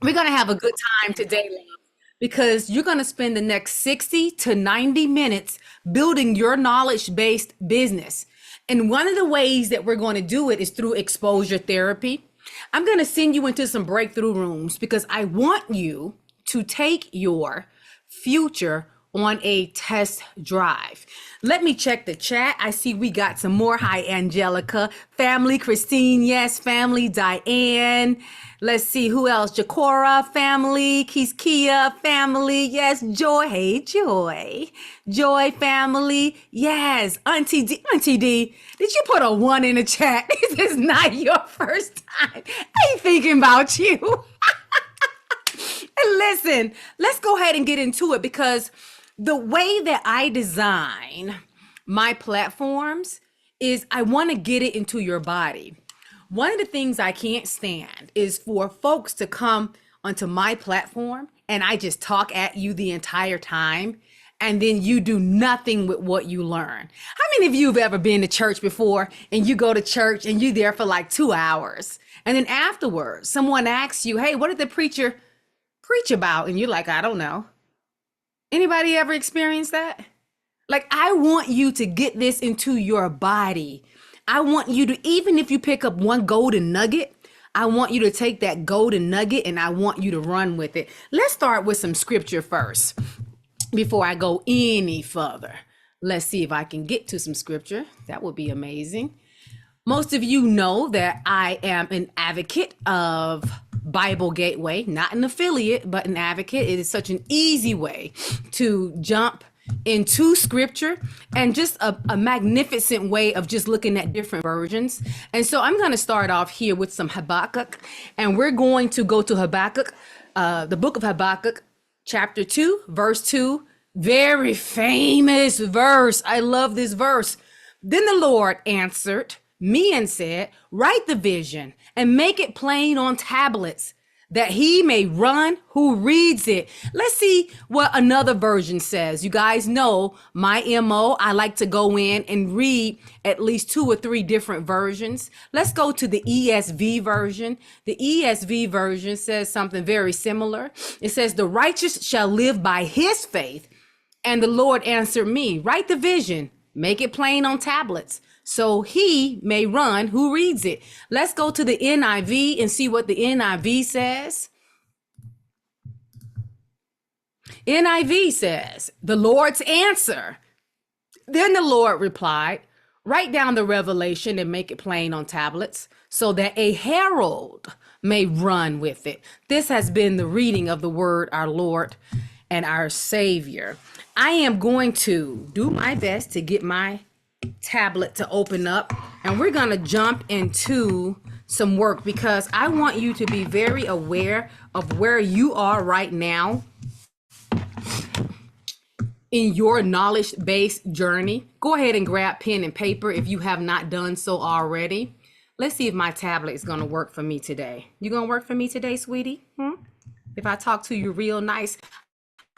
We're going to have a good time today, love, because you're going to spend the next 60 to 90 minutes building your knowledge based business. And one of the ways that we're going to do it is through exposure therapy. I'm going to send you into some breakthrough rooms because I want you to take your future on a test drive. Let me check the chat. I see we got some more. Hi, Angelica. Family, Christine, yes, family, Diane. Let's see who else. Jacora, family, Kia, family, yes, Joy. Hey, Joy. Joy, family, yes. Auntie D, Auntie D, did you put a one in the chat? This is not your first time. I ain't thinking about you. And listen, let's go ahead and get into it because the way that I design my platforms is I want to get it into your body. One of the things I can't stand is for folks to come onto my platform and I just talk at you the entire time and then you do nothing with what you learn. How many of you have ever been to church before and you go to church and you're there for like 2 hours and then afterwards someone asks you, hey, what did the preacher preach about? And you're like, I don't know. Anybody ever experienced that? Like, I want you to get this into your body. I want you to, even if you pick up one golden nugget, I want you to take that golden nugget and I want you to run with it. Let's start with some scripture first before I go any further. Let's see if I can get to some scripture. That would be amazing. Most of you know that I am an advocate of Bible Gateway, not an affiliate, but an advocate. It is such an easy way to jump into scripture and just a magnificent way of just looking at different versions. And so I'm going to start off here with some Habakkuk, and we're going to go to Habakkuk, the book of Habakkuk, chapter 2, verse 2. Very famous verse. I love this verse. Then the Lord answered me and said, write the vision and make it plain on tablets that he may run who reads it. Let's see what another version says. You guys know my MO. I like to go in and read at least 2 or 3 different versions. Let's go to the ESV version. The ESV version says something very similar. It says, the righteous shall live by his faith. And the Lord answered me, write the vision, make it plain on tablets, so he may run who reads it. Let's go to the NIV and see what the NIV says. NIV says, the Lord's answer. Then the Lord replied, write down the revelation and make it plain on tablets so that a herald may run with it. This has been the reading of the word, our Lord and our Savior. I am going to do my best to get my tablet to open up and we're going to jump into some work because I want you to be very aware of where you are right now in your knowledge-based journey. Go ahead and grab pen and paper if you have not done so already. Let's see if my tablet is going to work for me today. You going to work for me today, sweetie? If I talk to you real nice.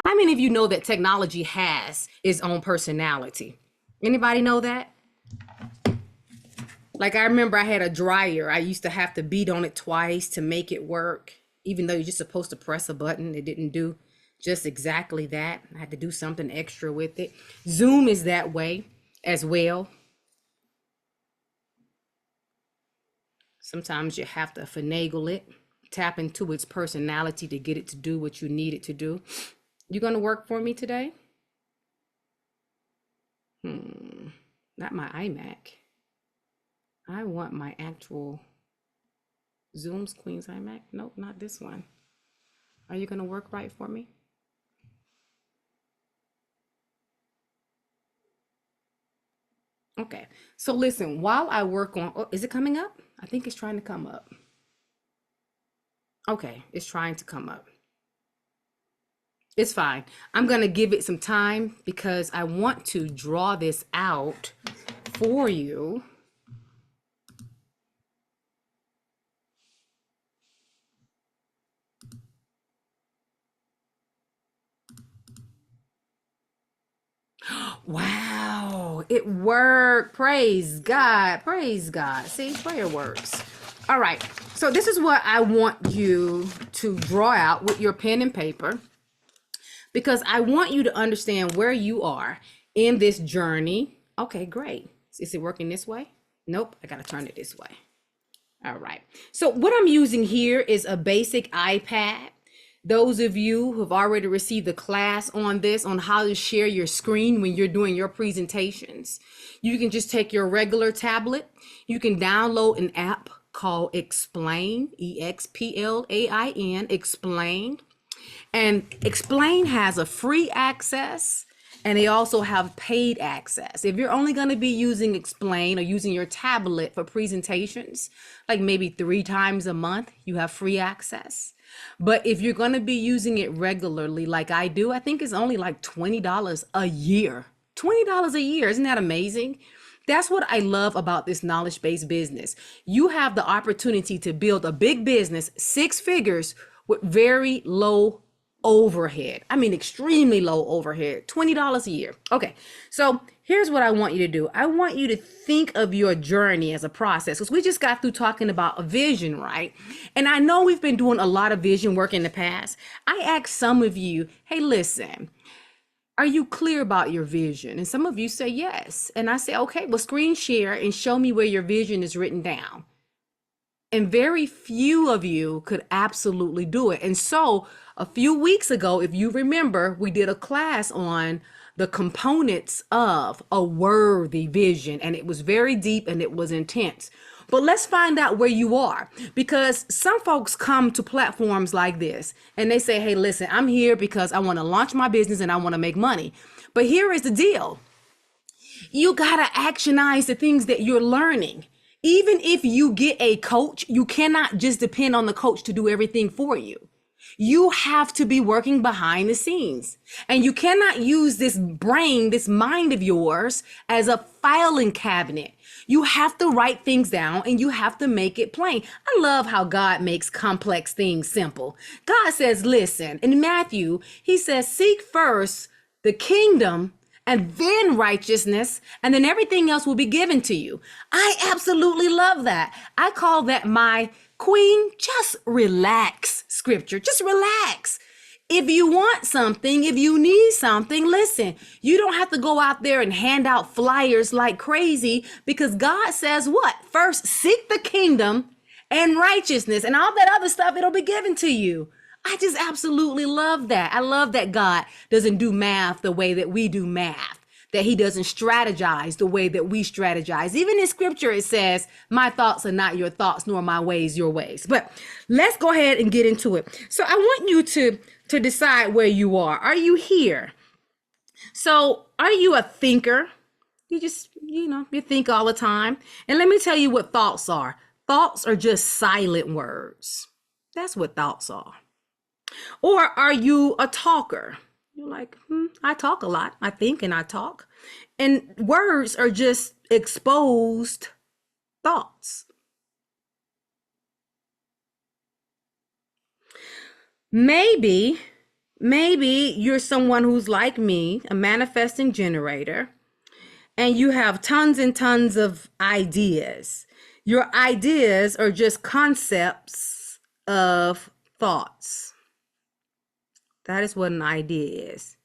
How many of you know that technology has its own personality? Anybody know that? Like I remember I had a dryer. I used to have to beat on it twice to make it work. Even though you're just supposed to press a button, it didn't do just exactly that. I had to do something extra with it. Zoom is that way as well. Sometimes you have to finagle it, tap into its personality to get it to do what you need it to do. You gonna work for me today? Not my iMac. I want my actual Zoom's Queen's iMac. Nope, not this one. Are you gonna work right for me? Okay, so listen, while I work on, oh, is it coming up? I think it's trying to come up. Okay, it's trying to come up. It's fine. I'm going to give it some time because I want to draw this out for you. Wow, it worked. Praise God. Praise God. See, prayer works. All right. So this is what I want you to draw out with your pen and paper, because I want you to understand where you are in this journey. Okay, great. Is it working this way? Nope, I gotta turn it this way. All right. So what I'm using here is a basic iPad. Those of you who have already received a class on this, on how to share your screen when you're doing your presentations, you can just take your regular tablet. You can download an app called Explain, Explain, Explain. And Explain has a free access, and they also have paid access. If you're only going to be using Explain or using your tablet for presentations, like maybe 3 times a month, you have free access. But if you're going to be using it regularly, like I do, I think it's only like $20 a year. $20 a year. Isn't that amazing? That's what I love about this knowledge-based business. You have the opportunity to build a big business, 6 figures, with very low overhead. I mean, extremely low overhead, $20 a year. Okay, so here's what I want you to do. I want you to think of your journey as a process, because we just got through talking about a vision, right? And I know we've been doing a lot of vision work in the past. I asked some of you, hey, listen, are you clear about your vision? And some of you say yes. And I say, okay, well, screen share and show me where your vision is written down. And very few of you could absolutely do it. And so a few weeks ago, if you remember, we did a class on the components of a worthy vision, and it was very deep and it was intense. But let's find out where you are, because some folks come to platforms like this and they say, hey, listen, I'm here because I want to launch my business and I want to make money. But here is the deal. You got to actionize the things that you're learning. Even if you get a coach, you cannot just depend on the coach to do everything for you. You have to be working behind the scenes, and you cannot use this brain, this mind of yours, as a filing cabinet. You have to write things down and you have to make it plain. I love how God makes complex things simple. God says, listen, in Matthew, he says, seek first the kingdom and then righteousness, and then everything else will be given to you. I absolutely love that. I call that my Queen, just relax scripture. Just relax. If you want something, if you need something, listen, you don't have to go out there and hand out flyers like crazy, because God says what? First, seek the kingdom and righteousness, and all that other stuff, it'll be given to you. I just absolutely love that. I love that God doesn't do math the way that we do math, that he doesn't strategize the way that we strategize. Even in scripture, it says, my thoughts are not your thoughts, nor my ways your ways. But let's go ahead and get into it. So I want you to decide where you are. Are you here? So are you a thinker? You just, you think all the time. And let me tell you what thoughts are. Thoughts are just silent words. That's what thoughts are. Or are you a talker? You're like, I talk a lot. I think and I talk. And words are just exposed thoughts. Maybe you're someone who's like me, a manifesting generator, and you have tons and tons of ideas. Your ideas are just concepts of thoughts. That is what an idea is.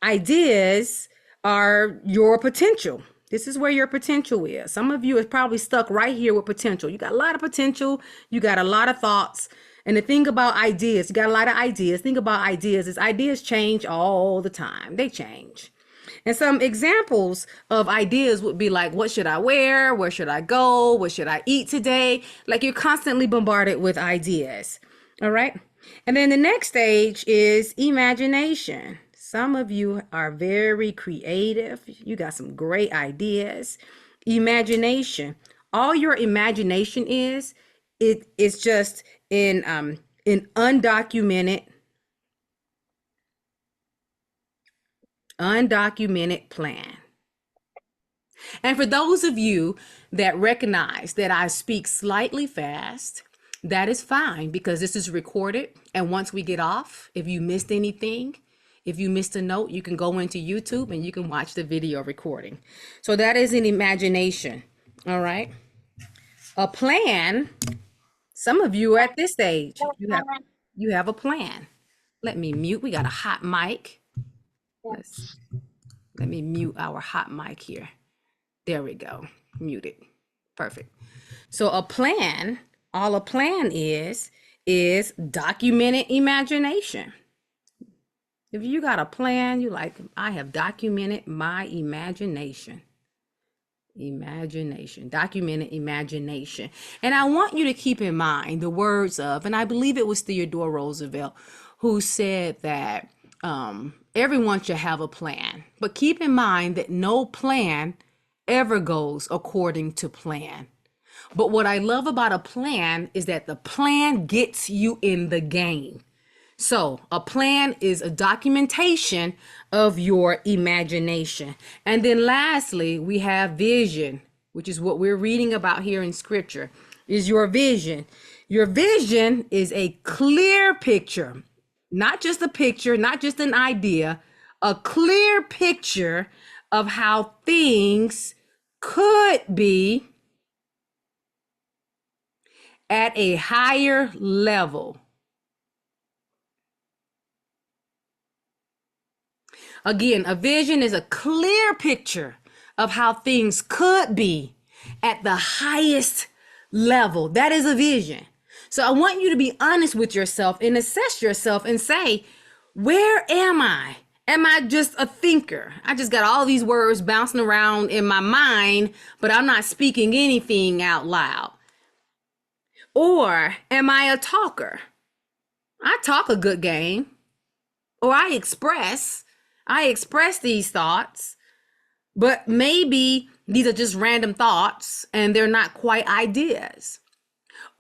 Ideas are your potential. This is where your potential is. Some of you is probably stuck right here with potential. You got a lot of potential. You got a lot of thoughts. And the thing about ideas, you got a lot of ideas. Think about ideas is ideas change all the time. They change. And some examples of ideas would be like, what should I wear? Where should I go? What should I eat today? Like, you're constantly bombarded with ideas. All right. And then the next stage is imagination. Some of you are very creative. You got some great ideas. Imagination. All your imagination is, it's just in undocumented plan. And for those of you that recognize that I speak slightly fast, that is fine, because this is recorded. And once we get off, if you missed anything, if you missed a note, you can go into YouTube and you can watch the video recording. So that is an imagination. All right. A plan Some of you are at this stage. You have a plan. Let me mute. We got a hot mic. Let's let me mute our hot mic here. There we go. Muted. Perfect. So a plan, all a plan is documented imagination. If you got a plan, you like, I have documented my imagination. Imagination, documented imagination. And I want you to keep in mind the words of, and I believe it was Theodore Roosevelt who said that everyone should have a plan, but keep in mind that no plan ever goes according to plan. But what I love about a plan is that the plan gets you in the game. So a plan is a documentation of your imagination. And then lastly, we have vision, which is what we're reading about here in scripture, is your vision. Your vision is a clear picture, not just a picture, not just an idea, a clear picture of how things could be at a higher level. Again, a vision is a clear picture of how things could be at the highest level. That is a vision. So I want you to be honest with yourself and assess yourself and say, where am I? Am I just a thinker? I just got all these words bouncing around in my mind, but I'm not speaking anything out loud. Or am I a talker? I talk a good game. Or I express these thoughts, but maybe these are just random thoughts and they're not quite ideas.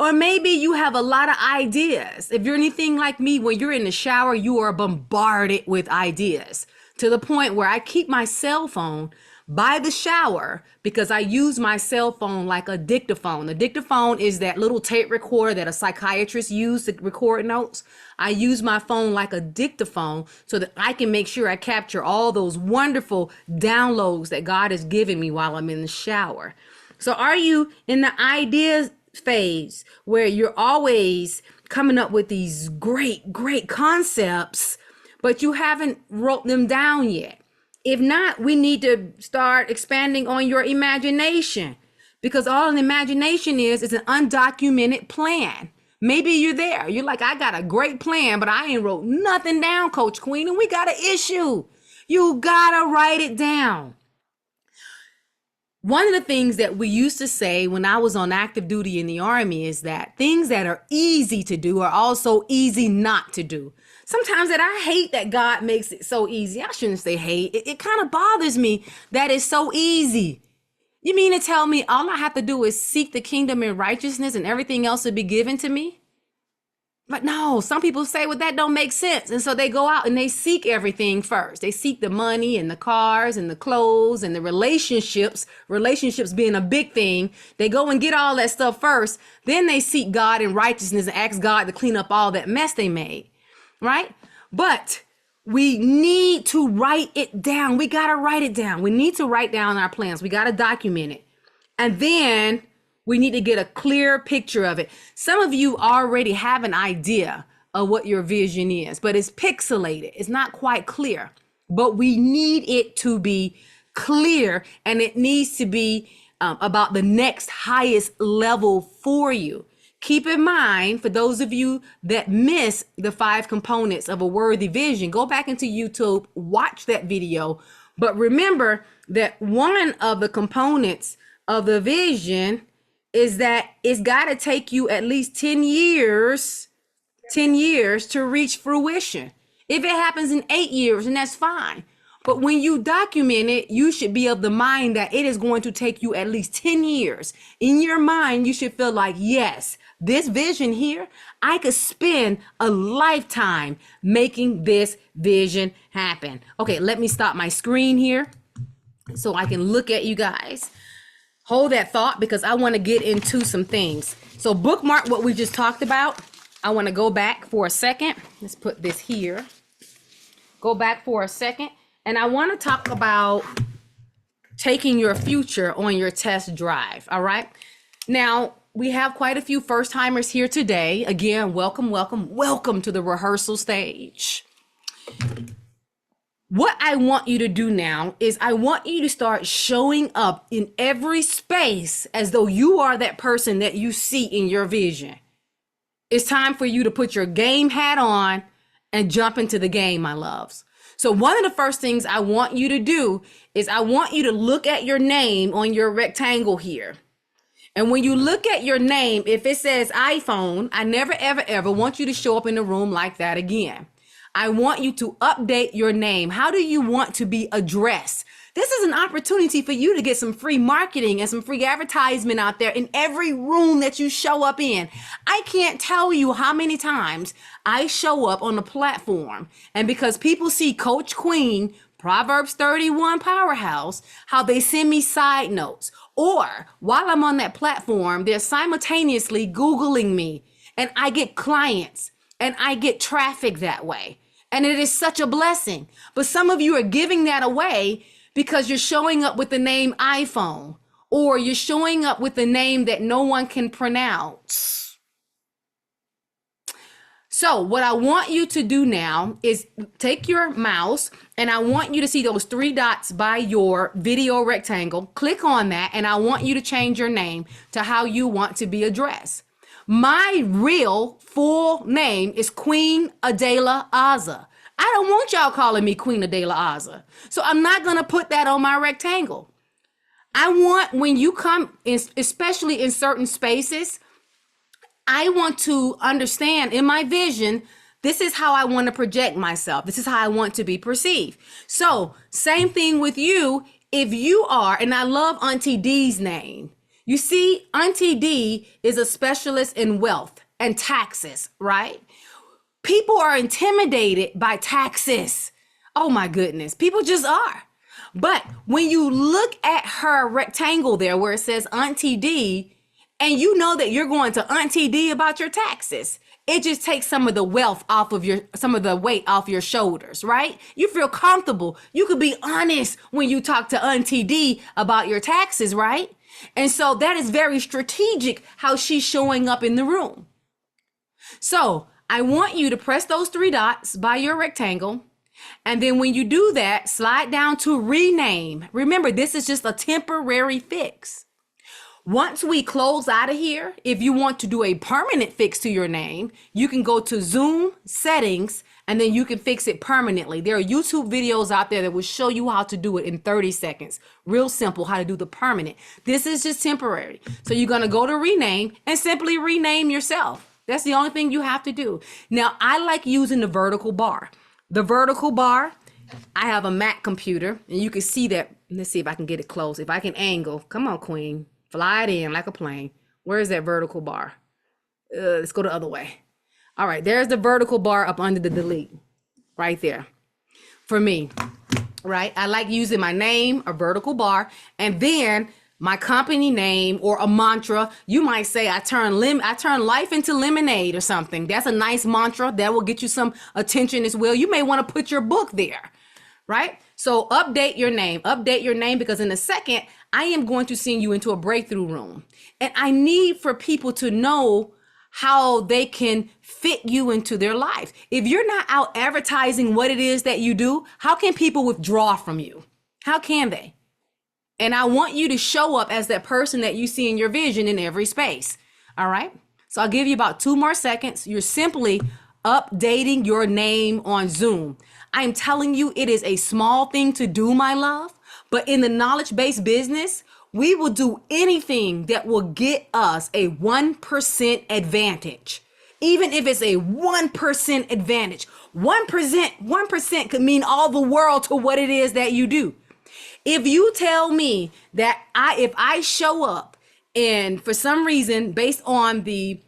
Or maybe you have a lot of ideas. If you're anything like me, when you're in the shower, you are bombarded with ideas to the point where I keep my cell phone by the shower because I use my cell phone like a dictaphone. A dictaphone is that little tape recorder that a psychiatrist uses to record notes. I use my phone like a dictaphone so that I can make sure I capture all those wonderful downloads that God has given me while I'm in the shower. So are you in the ideas phase where you're always coming up with these great concepts, but you haven't wrote them down yet? If not, we need to start expanding on your imagination, because all an imagination is an undocumented plan. Maybe you're there. You're like, I got a great plan, but I ain't wrote nothing down, Coach Queen, and we got an issue. You gotta write it down. One of the things that we used to say when I was on active duty in the Army is that things that are easy to do are also easy not to do. Sometimes that I hate that God makes it so easy. I shouldn't say hate. It kind of bothers me that it's so easy. You mean to tell me all I have to do is seek the kingdom and righteousness and everything else will be given to me? But no, some people say, well, that don't make sense. And so they go out and they seek everything first. They seek the money and the cars and the clothes and the relationships being a big thing. They go and get all that stuff first. Then they seek God in righteousness and ask God to clean up all that mess they made, right? But we need to write it down. We got to write it down. We need to write down our plans. We got to document it. And then we need to get a clear picture of it. Some of you already have an idea of what your vision is, but it's pixelated. It's not quite clear, but we need it to be clear, and it needs to be about the next highest level for you. Keep in mind, for those of you that miss the 5 components of a worthy vision, go back into YouTube, watch that video. But remember that one of the components of the vision is that it's got to take you at least 10 years to reach fruition. If it happens in 8 years, then that's fine. But when you document it, you should be of the mind that it is going to take you at least 10 years. In your mind, you should feel like, yes, this vision here, I could spend a lifetime making this vision happen. Okay, let me stop my screen here so I can look at you guys. Hold that thought because I want to get into some things. So bookmark what we just talked about. I want to go back for a second. Let's put this here. Go back for a second. And I want to talk about taking your future on your test drive. All right. Now, we have quite a few first timers here today. Again, welcome, welcome, welcome to the rehearsal stage. What I want you to do now is I want you to start showing up in every space as though you are that person that you see in your vision. It's time for you to put your game hat on and jump into the game, my loves. So one of the first things I want you to do is I want you to look at your name on your rectangle here. And when you look at your name, if it says iPhone, I never, ever, ever want you to show up in the room like that again. I want you to update your name. How do you want to be addressed? This is an opportunity for you to get some free marketing and some free advertisement out there in every room that you show up in. I can't tell you how many times I show up on the platform, and because people see Coach Queen, Proverbs 31 Powerhouse, how they send me side notes, or while I'm on that platform, they're simultaneously Googling me, and I get clients and I get traffic that way. And it is such a blessing. But some of you are giving that away because you're showing up with the name iPhone, or you're showing up with a name that no one can pronounce. So what I want you to do now is take your mouse, and I want you to see those three dots by your video rectangle. Click on that, and I want you to change your name to how you want to be addressed. My real full name is Queen Adela Aza. I don't want y'all calling me Queen Adela Aza. So I'm not going to put that on my rectangle. I want, when you come in, especially in certain spaces, I want to understand in my vision, this is how I want to project myself. This is how I want to be perceived. So same thing with you. If you are, and I love Auntie D's name. You see, Auntie D is a specialist in wealth and taxes, right? People are intimidated by taxes. Oh my goodness, people just are. But when you look at her rectangle there where it says Auntie D, and you know that you're going to Auntie D about your taxes, it just takes some of the wealth off of some of the weight off your shoulders, right? You feel comfortable. You could be honest when you talk to Auntie D about your taxes, right? And so that is very strategic how she's showing up in the room. So I want you to press those three dots by your rectangle. And then when you do that, slide down to rename. Remember, this is just a temporary fix. Once we close out of here, if you want to do a permanent fix to your name, you can go to Zoom settings, and then you can fix it permanently. There are YouTube videos out there that will show you how to do it in 30 seconds. Real simple, how to do the permanent. This is just temporary. So you're gonna go to rename and simply rename yourself. That's the only thing you have to do. Now, I like using the vertical bar. The vertical bar, I have a Mac computer, and you can see that. Let's see if I can get it close. If I can angle, come on, Queen. Fly it in like a plane. Where is that vertical bar? Let's go the other way. All right, there's the vertical bar up under the delete, right there. For me, right? I like using my name, a vertical bar, and then my company name or a mantra. You might say I turn life into lemonade or something. That's a nice mantra that will get you some attention as well. You may want to put your book there, right? So update your name, because in a second, I am going to send you into a breakthrough room. And I need for people to know how they can fit you into their life. If you're not out advertising what it is that you do, how can people withdraw from you? How can they? And I want you to show up as that person that you see in your vision in every space. All right. So I'll give you about 2 more seconds. You're simply updating your name on Zoom. I'm telling you, it is a small thing to do, my love, but in the knowledge-based business, we will do anything that will get us a 1% advantage. Even if it's a 1% advantage, 1% could mean all the world to what it is that you do. If you tell me that if I show up and for some reason, based on the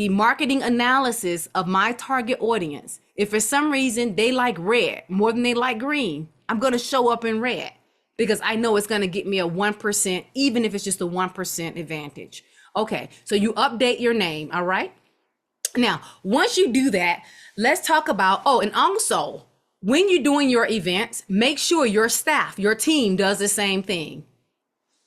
marketing analysis of my target audience, if for some reason they like red more than they like green, I'm going to show up in red because I know it's going to get me a 1%, even if it's just a 1% advantage. Okay, so you update your name, all right? Now, once you do that, let's talk about, and also, when you're doing your events, make sure your staff, your team does the same thing.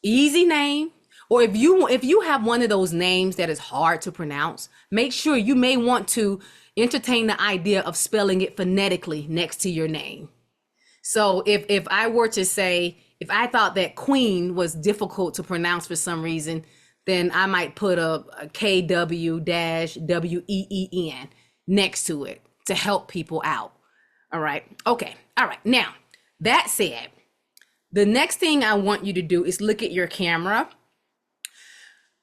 Easy name. Or if you have one of those names that is hard to pronounce, make sure you may want to entertain the idea of spelling it phonetically next to your name. So if I were to say, if I thought that Queen was difficult to pronounce for some reason, then I might put a KW-WEEN next to it to help people out. All right. Okay. All right. Now, that said, the next thing I want you to do is look at your camera.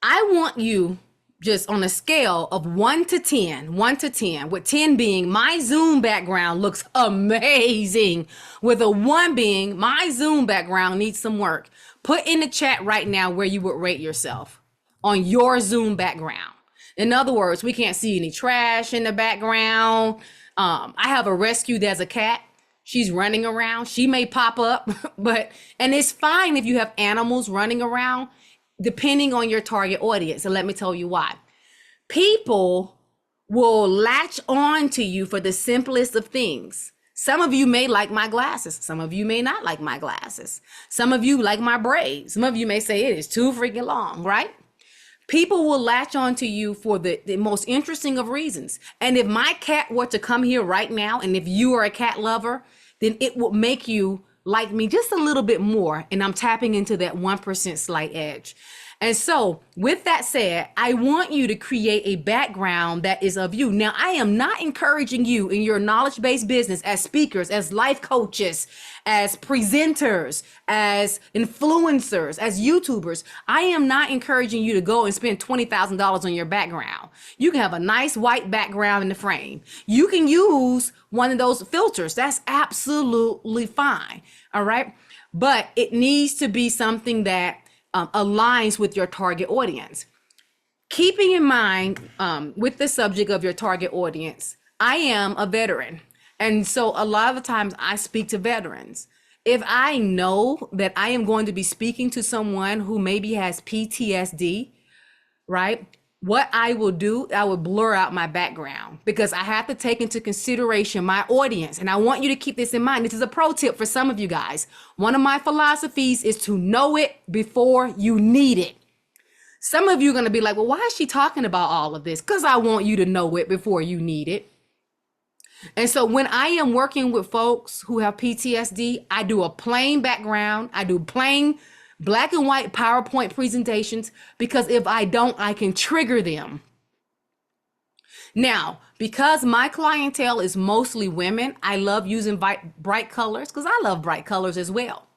I want you, just on a scale of 1 to 10, 1 to 10, with 10 being my Zoom background looks amazing, with a 1 being my Zoom background needs some work. Put in the chat right now where you would rate yourself on your Zoom background. In other words, we can't see any trash in the background. I have a rescue that's a cat. She's running around. She may pop up, and it's fine if you have animals running around, depending on your target audience. And let me tell you why. People will latch on to you for the simplest of things. Some of you may like my glasses. Some of you may not like my glasses. Some of you like my braids. Some of you may say it is too freaking long, right? People will latch on to you for the most interesting of reasons. And if my cat were to come here right now, and if you are a cat lover, then it will make you like me just a little bit more. And I'm tapping into that 1% slight edge. And so with that said, I want you to create a background that is of you. Now, I am not encouraging you in your knowledge-based business as speakers, as life coaches, as presenters, as influencers, as YouTubers. I am not encouraging you to go and spend $20,000 on your background. You can have a nice white background in the frame. You can use one of those filters. That's absolutely fine. All right. But it needs to be something that aligns with your target audience. Keeping in mind with the subject of your target audience, I am a veteran. And so a lot of the times I speak to veterans. If I know that I am going to be speaking to someone who maybe has PTSD, right? What I will do, I will blur out my background because I have to take into consideration my audience. And I want you to keep this in mind. This is a pro tip for some of you guys. One of my philosophies is to know it before you need it. Some of you are going to be like, well, why is she talking about all of this? Because I want you to know it before you need it. And so when I am working with folks who have PTSD, I do a plain background. I do plain black and white PowerPoint presentations, because if I don't, I can trigger them. Now, because my clientele is mostly women, I love using bright colors because I love bright colors as well.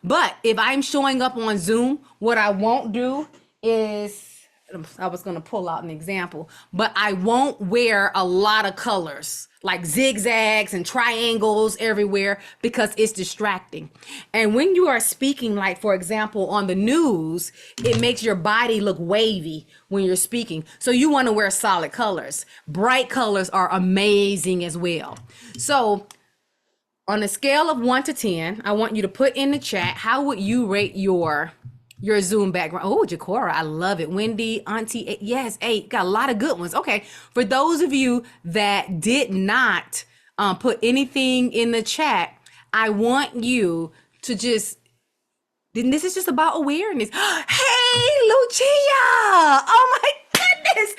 But if I'm showing up on Zoom, what I won't do is, I was going to pull out an example, but I won't wear a lot of colors like zigzags and triangles everywhere because it's distracting. And when you are speaking, like for example, on the news, it makes your body look wavy when you're speaking. So you want to wear solid colors. Bright colors are amazing as well. So on a scale of 1 to 10, I want you to put in the chat, how would you rate your Zoom background? Oh, Jacora, I love it. Wendy, Auntie, yes, 8, got a lot of good ones. Okay, for those of you that did not put anything in the chat, I want you to just, then this is just about awareness. Hey, Lucia! Oh my goodness!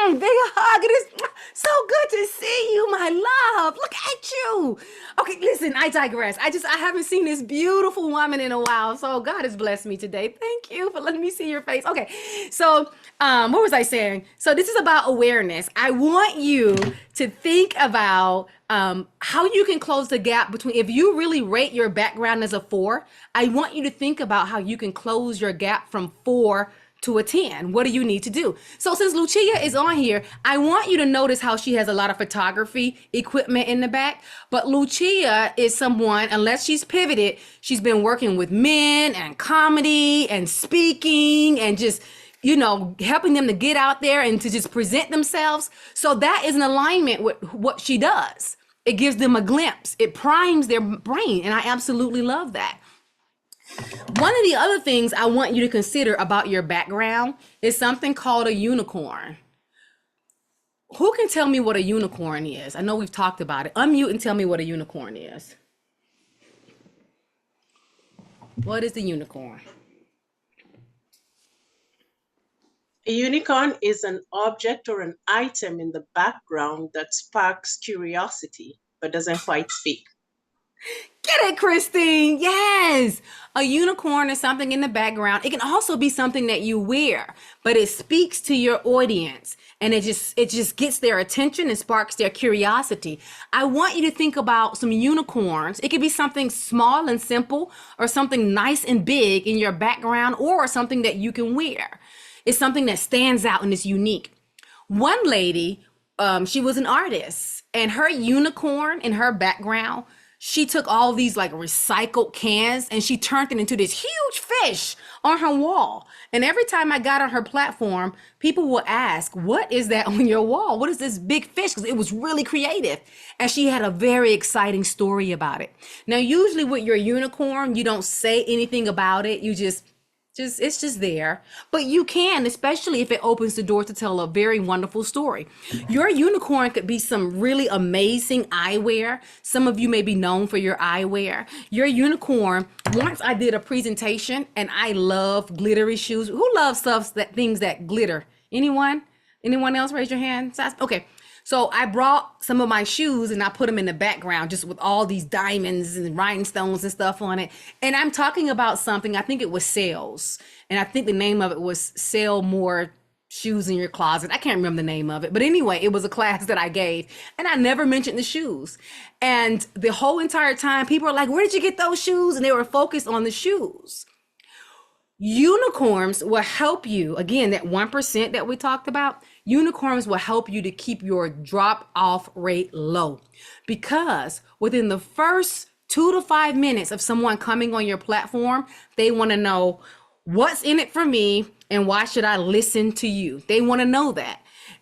Big hug. It is so good to see you, my love. Look at you. Okay, listen, I digress. I haven't seen this beautiful woman in a while. So God has blessed me today. Thank you for letting me see your face. Okay, so what was I saying? So this is about awareness. I want you to think about how you can close the gap between, if you really rate your background as a 4, I want you to think about how you can close your gap from 4 to a 10. What do you need to do? So since Lucia is on here, I want you to notice how she has a lot of photography equipment in the back. But Lucia is someone, unless she's pivoted, she's been working with men and comedy and speaking and just, you know, helping them to get out there and to just present themselves. So that is in alignment with what she does. It gives them a glimpse. It primes their brain. And I absolutely love that. One of the other things I want you to consider about your background is something called a unicorn. Who can tell me what a unicorn is? I know we've talked about it. Unmute and tell me what a unicorn is. What is the unicorn? A unicorn is an object or an item in the background that sparks curiosity but doesn't quite speak. Get it, Christine. Yes. A unicorn is something in the background. It can also be something that you wear, but it speaks to your audience and it just gets their attention and sparks their curiosity. I want you to think about some unicorns. It could be something small and simple or something nice and big in your background or something that you can wear. It's something that stands out and is unique. One lady, she was an artist, and her unicorn in her background, she took all these like recycled cans and she turned it into this huge fish on her wall. And every time I got on her platform, people will ask, "What is that on your wall? What is this big fish?" Because it was really creative. And she had a very exciting story about it. Now, usually with your unicorn, you don't say anything about it. You just it's just there, but you can, especially if it opens the door to tell a very wonderful story. Your unicorn could be some really amazing eyewear. Some of you may be known for your eyewear. Your unicorn, once I did a presentation, and I love glittery shoes. Who loves stuff that things that glitter? Anyone else? Raise your hand. Okay. So I brought some of my shoes and I put them in the background just with all these diamonds and rhinestones and stuff on it. And I'm talking about something, I think it was sales. And I think the name of it was Sell More Shoes in Your Closet. I can't remember the name of it. But anyway, it was a class that I gave and I never mentioned the shoes. And the whole entire time people are like, "Where did you get those shoes?" And they were focused on the shoes. Unicorns will help you, again, that 1% that we talked about, unicorns will help you to keep your drop off rate low because within the first 2 to 5 minutes of someone coming on your platform, they want to know what's in it for me and why should I listen to you? They want to know that.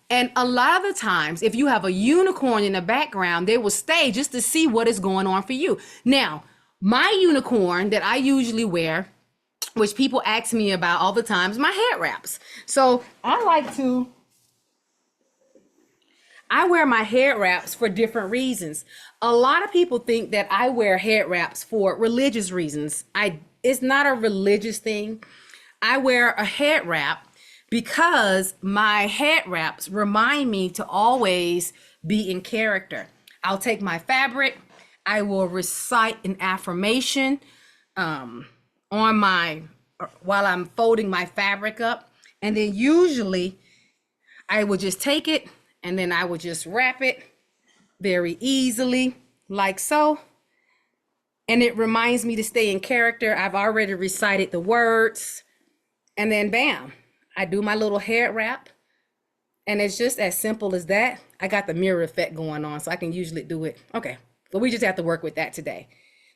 And a lot of the times, if you have a unicorn in the background, they will stay just to see what is going on for you. Now, my unicorn that I usually wear, which people ask me about all the time, is my head wraps. So I wear my head wraps for different reasons. A lot of people think that I wear head wraps for religious reasons. It's not a religious thing. I wear a head wrap because my head wraps remind me to always be in character. I'll take my fabric, I will recite an affirmation while I'm folding my fabric up, and then usually I will just take it and then I will just wrap it very easily like so, and it reminds me to stay in character. I've already recited the words, and then bam, I do my little head wrap, and it's just as simple as that. I got the mirror effect going on, so I can usually do it. Okay, but we just have to work with that today.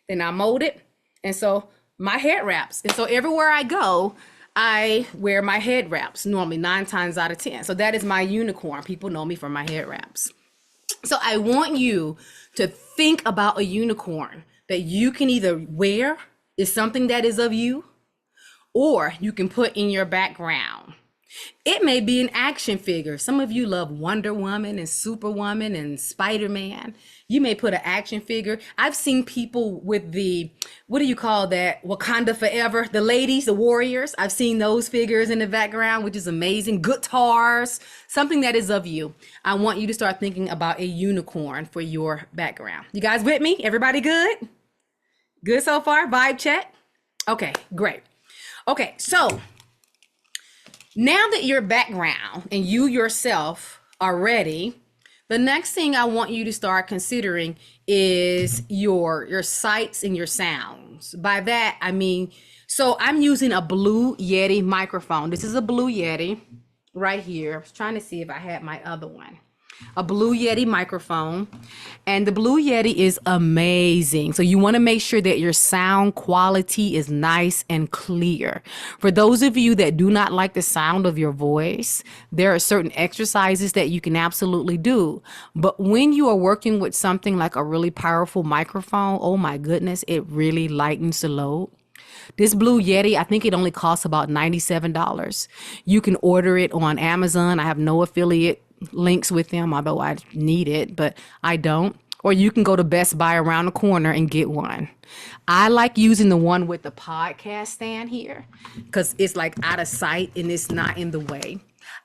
Then I mold it, and so my head wraps. And so everywhere I go, I wear my head wraps, normally 9 times out of 10. So that is my unicorn. People know me for my head wraps. So I want you to think about a unicorn that you can either wear, is something that is of you, or you can put in your background. It may be an action figure. Some of you love Wonder Woman and Superwoman and Spider-Man. You may put an action figure. I've seen people with the, what do you call that? Wakanda Forever. The ladies, the warriors. I've seen those figures in the background, which is amazing. Guitars, something that is of you. I want you to start thinking about a unicorn for your background. You guys with me? Everybody good? Good so far? Vibe check? Okay, great. Okay, so now that your background and you yourself are ready, the next thing I want you to start considering is your sights and your sounds. By that, I mean, so I'm using a Blue Yeti microphone. This is a Blue Yeti right here. I was trying to see if I had my other one. A Blue Yeti microphone, and the Blue Yeti is amazing. So you want to make sure that your sound quality is nice and clear. For those of you that do not like the sound of your voice, there are certain exercises that you can absolutely do. But when you are working with something like a really powerful microphone, oh my goodness, it really lightens the load. This Blue Yeti, I think it only costs about $97. You can order it on Amazon. I have no affiliate links with them, although I need it, but I don't. or you can go to Best Buy around the corner and get one. I like using the one with the podcast stand here because it's like out of sight and it's not in the way.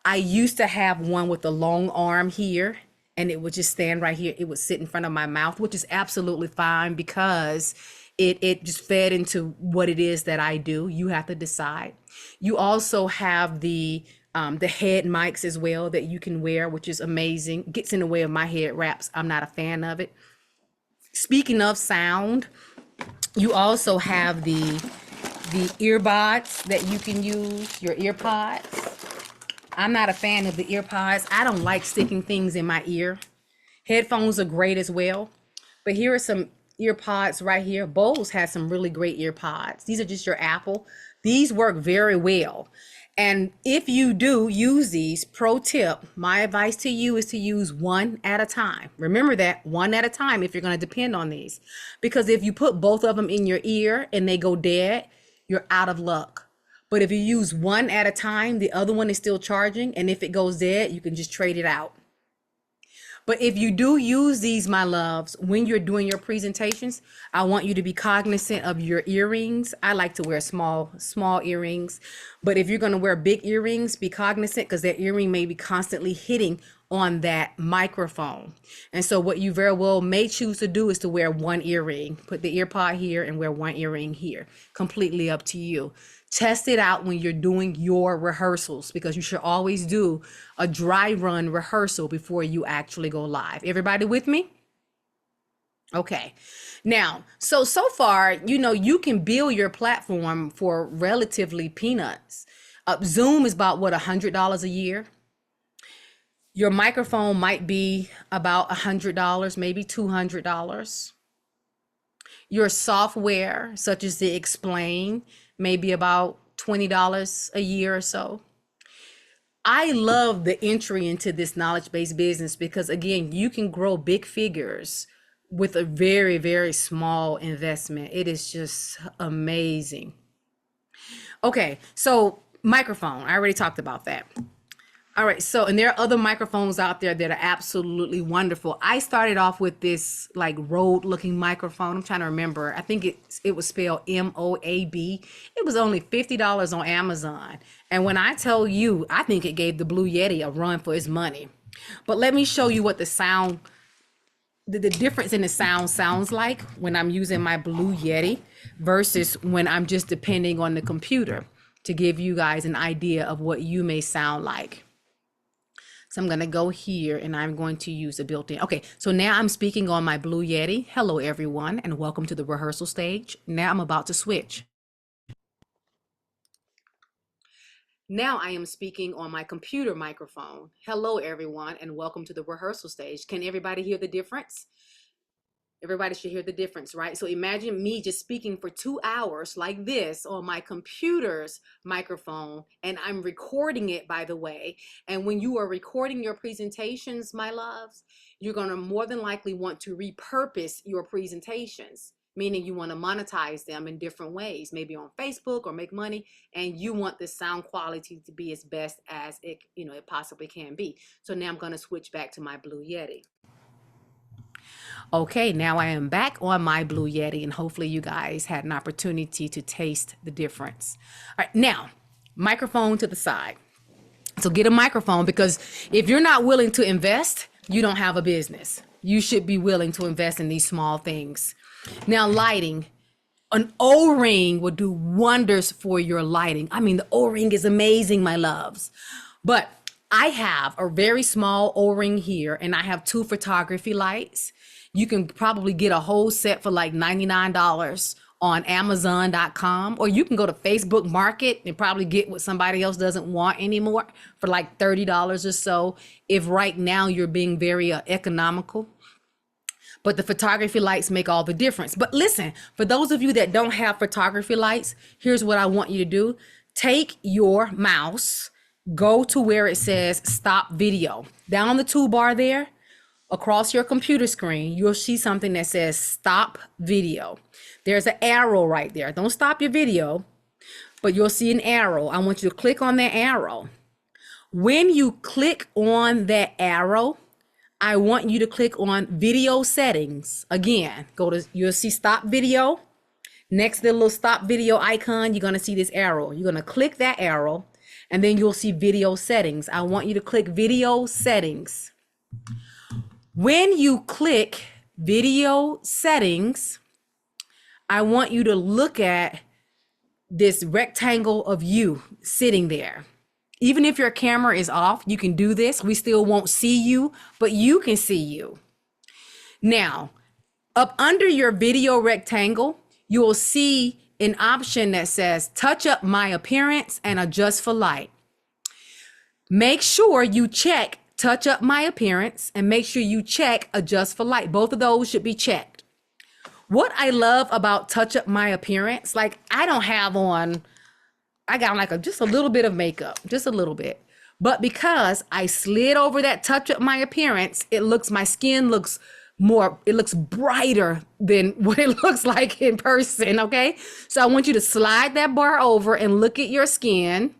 I used to have one with a long arm here and it would just stand right here. It would sit in front of my mouth, which is absolutely fine because it just fed into what it is that I do. You have to decide. You also have the head mics as well that you can wear, which is amazing. Gets in the way of my head wraps. I'm not a fan of it. Speaking of sound, you also have the earbuds that you can use, your earpods. I'm not a fan of the earpods. I don't like sticking things in my ear. Headphones are great as well. But here are some earpods right here. Bose has some really great earpods. These are just your Apple. These work very well. And if you do use these, pro tip, my advice to you is to use one at a time. Remember that, one at a time if you're going to depend on these. Because if you put both of them in your ear and they go dead, you're out of luck. But if you use one at a time, the other one is still charging. And if it goes dead, you can just trade it out. But if you do use these, my loves, when you're doing your presentations, I want you to be cognizant of your earrings. I like to wear small earrings. But if you're going to wear big earrings, be cognizant because that earring may be constantly hitting on that microphone. And so what you very well may choose to do is to wear one earring, put the ear pod here and wear one earring here. Completely up to you. Test it out when you're doing your rehearsals because you should always do a dry run rehearsal before you actually go live. Everybody with me? Okay. Now, so far, you can build your platform for relatively peanuts. Zoom is about what, $100 a year? Your microphone might be about $100, maybe $200. Your software, such as the Explain, may be about $20 a year or so. I love the entry into this knowledge-based business because, again, you can grow big figures with a very, very small investment. It is just amazing. Okay, so microphone, I already talked about that. All right, so and there are other microphones out there that are absolutely wonderful. I started off with this like Rode looking microphone. I'm trying to remember. I think it was spelled Moab. It was only $50 on Amazon. And when I tell you, I think it gave the Blue Yeti a run for its money. But let me show you what the sound, the difference in the sound sounds like when I'm using my Blue Yeti versus when I'm just depending on the computer to give you guys an idea of what you may sound like. So I'm going to go here and I'm going to use a built-in. Okay, so now I'm speaking on my Blue Yeti. Hello, everyone, and welcome to the rehearsal stage. Now I'm about to switch. Now I am speaking on my computer microphone. Hello, everyone, and welcome to the rehearsal stage. Can everybody hear the difference? Everybody should hear the difference, right? So imagine me just speaking for 2 hours like this on my computer's microphone, and I'm recording it, by the way. And when you are recording your presentations, my loves, you're going to more than likely want to repurpose your presentations, meaning you want to monetize them in different ways, maybe on Facebook or make money, and you want the sound quality to be as best as it possibly can be. So now I'm going to switch back to my Blue Yeti. Okay, now I am back on my Blue Yeti, and hopefully you guys had an opportunity to taste the difference. All right, now, microphone to the side. So get a microphone because if you're not willing to invest, you don't have a business. You should be willing to invest in these small things. Now, lighting. An O-ring would do wonders for your lighting. I mean, the O-ring is amazing, my loves. But I have a very small O-ring here, and I have 2 photography lights. You can probably get a whole set for like $99 on Amazon.com, or you can go to Facebook Market and probably get what somebody else doesn't want anymore for like $30 or so, if right now you're being very economical. But the photography lights make all the difference. But listen, for those of you that don't have photography lights, here's what I want you to do. Take your mouse, go to where it says stop video. Down the toolbar there, across your computer screen, you'll see something that says stop video. There's an arrow right there. Don't stop your video, but you'll see an arrow. I want you to click on that arrow. When you click on that arrow, I want you to click on video settings. Again, you'll see stop video. Next to the little stop video icon, you're going to see this arrow. You're going to click that arrow and then you'll see video settings. I want you to click video settings. When you click video settings, I want you to look at this rectangle of you sitting there. Even if your camera is off, you can do this. We still won't see you, but you can see you. Now, up under your video rectangle, you will see an option that says touch up my appearance and adjust for light. Make sure you check touch up my appearance and make sure you check adjust for light. Both of those should be checked. What I love about touch up my appearance, like I got like just a little bit of makeup, just a little bit. But because I slid over that touch up my appearance, my skin looks brighter than what it looks like in person, okay? So I want you to slide that bar over and look at your skin.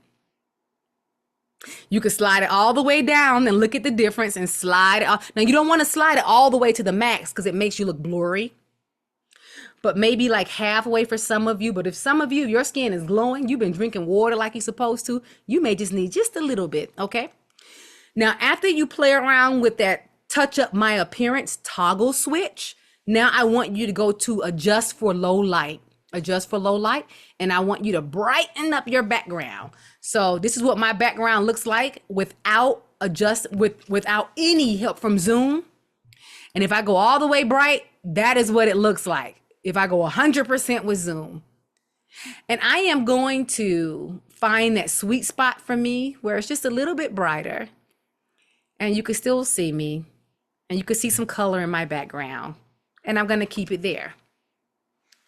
You can slide it all the way down and look at the difference and slide it off. Now you don't want to slide it all the way to the max because it makes you look blurry. But maybe like halfway for some of you. But if some of you, your skin is glowing, you've been drinking water like you're supposed to, you may just need just a little bit, okay? Now, after you play around with that touch up my appearance toggle switch, now I want you to go to adjust for low light. Adjust for low light, and I want you to brighten up your background. So this is what my background looks like without any help from Zoom. And if I go all the way bright, that is what it looks like. If I go 100% with Zoom. And I am going to find that sweet spot for me where it's just a little bit brighter and you can still see me and you can see some color in my background, and I'm going to keep it there.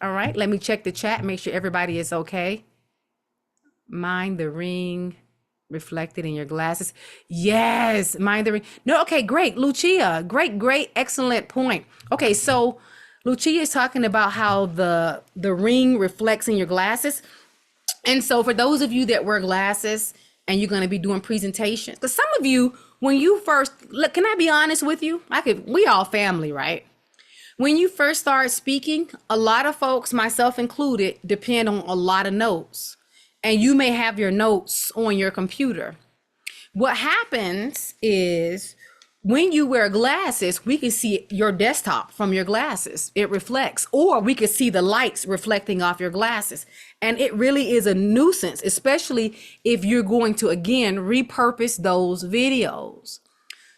All right, let me check the chat, make sure everybody is okay. Mind the ring reflected in your glasses. Yes, mind the ring. No, okay, great. Lucia, great, excellent point. Okay, so Lucia is talking about how the ring reflects in your glasses. And so for those of you that wear glasses and you're going to be doing presentations, because some of you, when you first, look, can I be honest with you? We all family, right? When you first start speaking, a lot of folks, myself included, depend on a lot of notes. And you may have your notes on your computer. What happens is when you wear glasses, we can see your desktop from your glasses. It reflects, or we can see the lights reflecting off your glasses. And it really is a nuisance, especially if you're going to, again, repurpose those videos.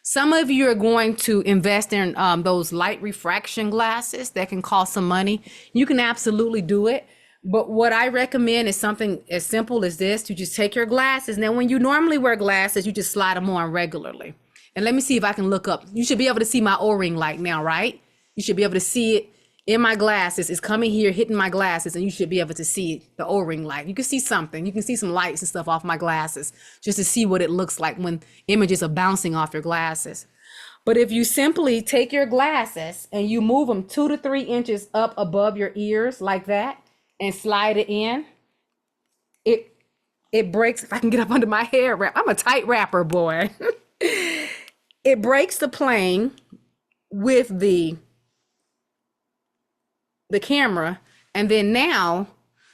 Some of you are going to invest in those light refraction glasses that can cost some money. You can absolutely do it. But what I recommend is something as simple as this. You just take your glasses. Now, when you normally wear glasses, you just slide them on regularly. And let me see if I can look up. You should be able to see my O-ring light now, right? You should be able to see it in my glasses. It's coming here, hitting my glasses, and you should be able to see the O-ring light. You can see something. You can see some lights and stuff off my glasses just to see what it looks like when images are bouncing off your glasses. But if you simply take your glasses and you move them 2 to 3 inches up above your ears like that and slide it in, it breaks. If I can get up under my hair wrap, I'm a tight wrapper, boy. It breaks the plane with the camera, and then now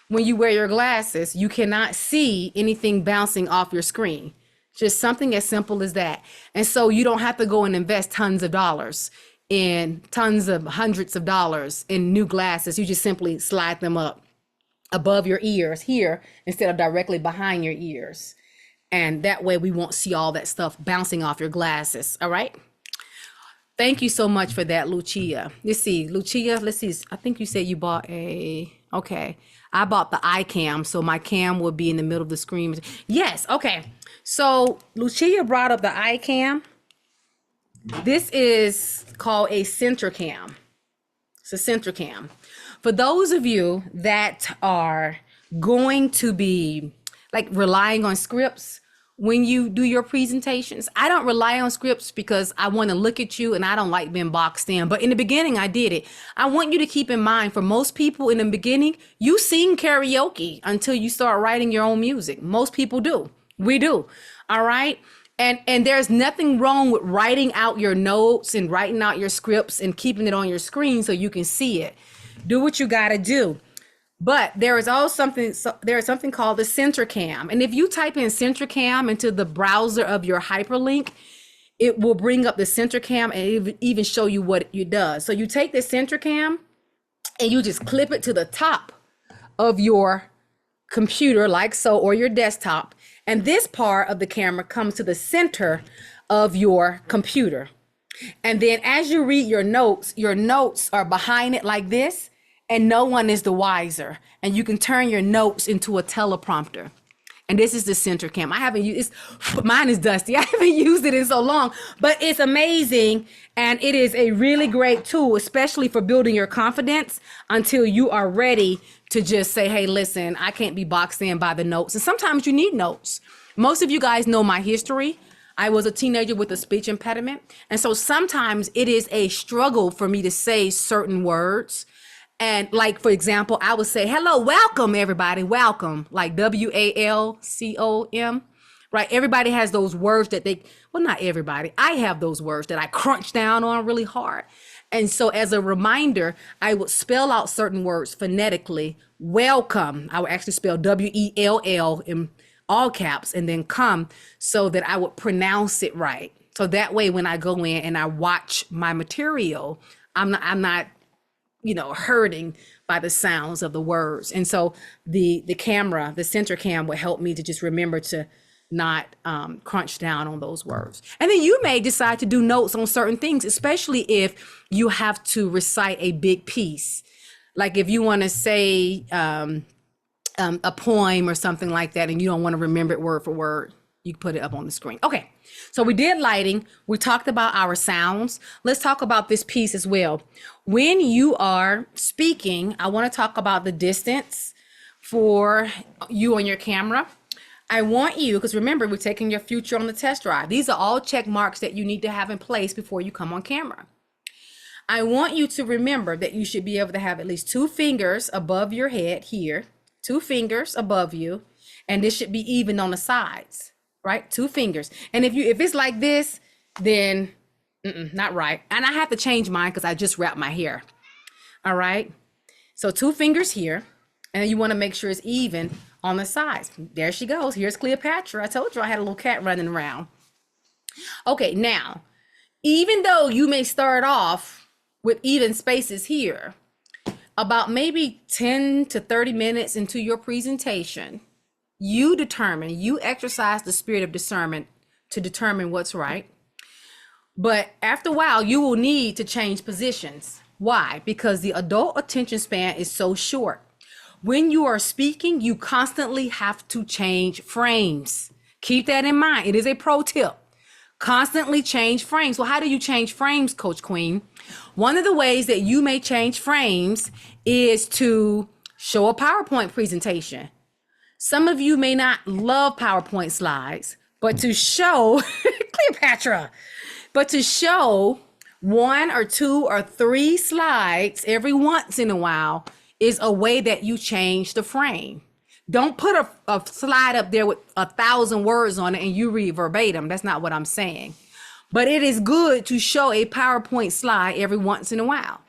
when you wear your glasses, you cannot see anything bouncing off your screen. Just something as simple as that. And so you don't have to go and invest tons of dollars in hundreds of dollars in new glasses. You just simply slide them up above your ears here instead of directly behind your ears. And that way we won't see all that stuff bouncing off your glasses. All right. Thank you so much for that, Lucia. Let's see, Lucia, let's see. I think you said you bought okay. I bought the iCam, so my cam will be in the middle of the screen. Yes, okay. So Lucia brought up the iCam. This is called a center cam. It's a center cam. For those of you that are going to be like relying on scripts when you do your presentations, I don't rely on scripts because I want to look at you and I don't like being boxed in. But in the beginning, I did it. I want you to keep in mind, for most people in the beginning, you sing karaoke until you start writing your own music. Most people do. We do. All right. And there's nothing wrong with writing out your notes and writing out your scripts and keeping it on your screen so you can see it. Do what you got to do. But there is also something, there is something called the center cam. And if you type in center cam into the browser of your hyperlink, it will bring up the center cam and even show you what it does. So you take the center cam and you just clip it to the top of your computer like so, or your desktop. And this part of the camera comes to the center of your computer. And then as you read your notes are behind it like this, and no one is the wiser. And you can turn your notes into a teleprompter. And this is the center cam. I haven't used mine is dusty. I haven't used it in so long, but it's amazing. And it is a really great tool, especially for building your confidence until you are ready to just say, hey, listen, I can't be boxed in by the notes. And sometimes you need notes. Most of you guys know my history. I was a teenager with a speech impediment. And so sometimes it is a struggle for me to say certain words. And like, for example, I would say, hello, welcome, everybody, welcome, like WALCOM, right? Everybody has those words that well, not everybody. I have those words that I crunch down on really hard. And so as a reminder, I would spell out certain words phonetically. Welcome, I would actually spell WELL in all caps and then come, so that I would pronounce it right. So that way, when I go in and I watch my material, I'm not hurting by the sounds of the words. And so the camera, the center cam, will help me to just remember to not crunch down on those words. And then you may decide to do notes on certain things, especially if you have to recite a big piece. Like if you want to say a poem or something like that, and you don't want to remember it word for word, you can put it up on the screen. Okay, so we did lighting. We talked about our sounds. Let's talk about this piece as well. When you are speaking, I want to talk about the distance for you on your camera. I want you, because remember, we're taking your future on the test drive. These are all check marks that you need to have in place before you come on camera. I want you to remember that you should be able to have at least 2 fingers above your head here, 2 fingers above you, and this should be even on the sides. Right? 2 fingers. And if it's like this, then not right. And I have to change mine because I just wrapped my hair. All right. So 2 fingers here, and you want to make sure it's even on the sides. There she goes. Here's Cleopatra. I told you I had a little cat running around. Okay. Now, even though you may start off with even spaces here, about maybe 10 to 30 minutes into your presentation, you exercise the spirit of discernment to determine what's right. But after a while, you will need to change positions. Why? Because the adult attention span is so short. When you are speaking, you constantly have to change frames. Keep that in mind. It is a pro tip. Constantly change frames. Well, how do you change frames, Coach Queen? One of the ways that you may change frames is to show a PowerPoint presentation. Some of you may not love PowerPoint slides, but to show Cleopatra, but to show 1 or 2 or 3 slides every once in a while is a way that you change the frame. Don't put a slide up there with 1,000 words on it and you read verbatim. That's not what I'm saying. But it is good to show a PowerPoint slide every once in a while.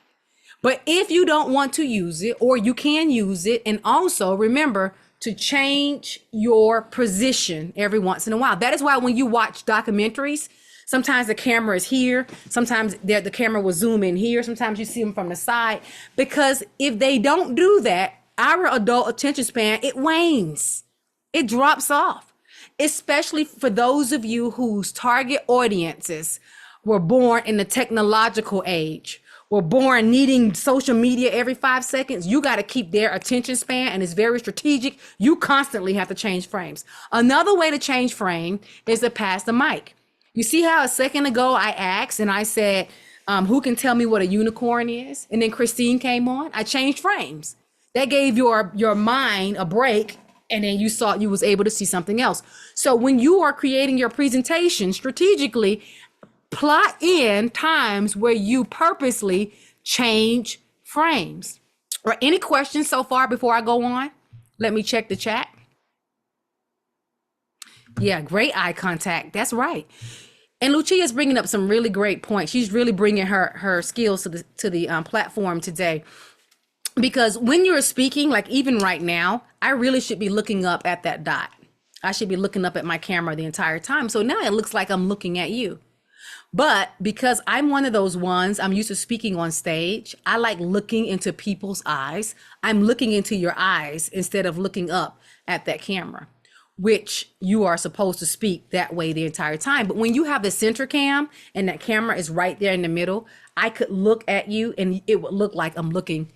But if you don't want to use it, or you can use it, and also remember to change your position every once in a while. That is why when you watch documentaries, sometimes the camera is here, sometimes the camera will zoom in here, sometimes you see them from the side, because if they don't do that, our adult attention span, it wanes, it drops off, especially for those of you whose target audiences were born in the technological age, were born needing social media every 5 seconds. You got to keep their attention span, and it's very strategic. You constantly have to change frames. Another way to change frame is to pass the mic. You see how a second ago I asked and I said, who can tell me what a unicorn is? And then Christine came on. I changed frames. That gave your mind a break, and then you was able to see something else. So when you are creating your presentation strategically, plot in times where you purposely change frames. Or any questions so far before I go on? Let me check the chat. Yeah, great eye contact. That's right. And Lucia's bringing up some really great points. She's really bringing her skills to the platform today. Because when you're speaking, like even right now, I really should be looking up at that dot. I should be looking up at my camera the entire time. So now it looks like I'm looking at you. But because I'm one of those ones, I'm used to speaking on stage. I like looking into people's eyes. I'm looking into your eyes instead of looking up at that camera, which you are supposed to speak that way the entire time. But when you have the center cam and that camera is right there in the middle, I could look at you and it would look like I'm looking.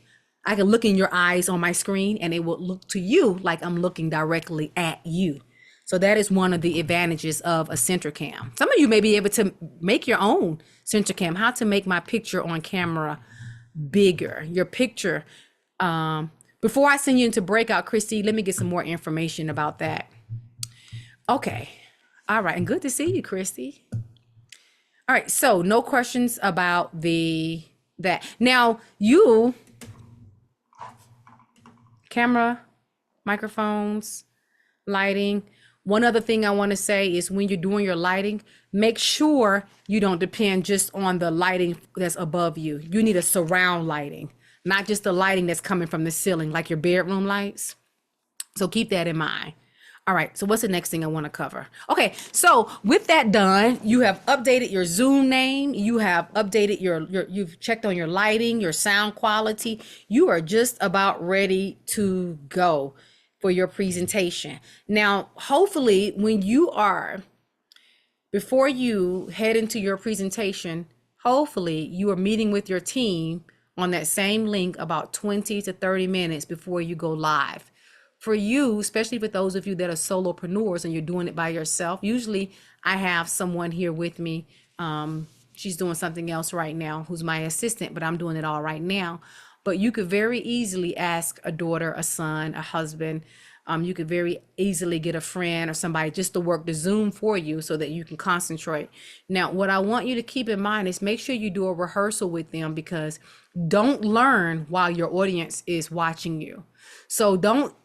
I could look in your eyes on my screen and it would look to you like I'm looking directly at you. So that is one of the advantages of a center cam. Some of you may be able to make your own center cam, how to make my picture on camera bigger. Your picture. Before I send you into breakout, Christy, let me get some more information about that. Okay. All right. And good to see you, Christy. All right. So no questions about that. Now you camera, microphones, lighting. One other thing I want to say is when you're doing your lighting, make sure you don't depend just on the lighting that's above you. You need a surround lighting, not just the lighting that's coming from the ceiling, like your bedroom lights. So keep that in mind. All right, so what's the next thing I want to cover? Okay, so with that done, you have updated your Zoom name, you have updated you've checked on your lighting, your sound quality. You are just about ready to go for your presentation. Now, hopefully, before you head into your presentation, hopefully you are meeting with your team on that same link about 20 to 30 minutes before you go live. For you, especially for those of you that are solopreneurs and you're doing it by yourself, usually I have someone here with me. She's doing something else right now, who's my assistant, but I'm doing it all right now. But you could very easily ask a daughter, a son, a husband. You could very easily get a friend or somebody just to work the Zoom for you so that you can concentrate. Now, what I want you to keep in mind is make sure you do a rehearsal with them, because don't learn while your audience is watching you. So don't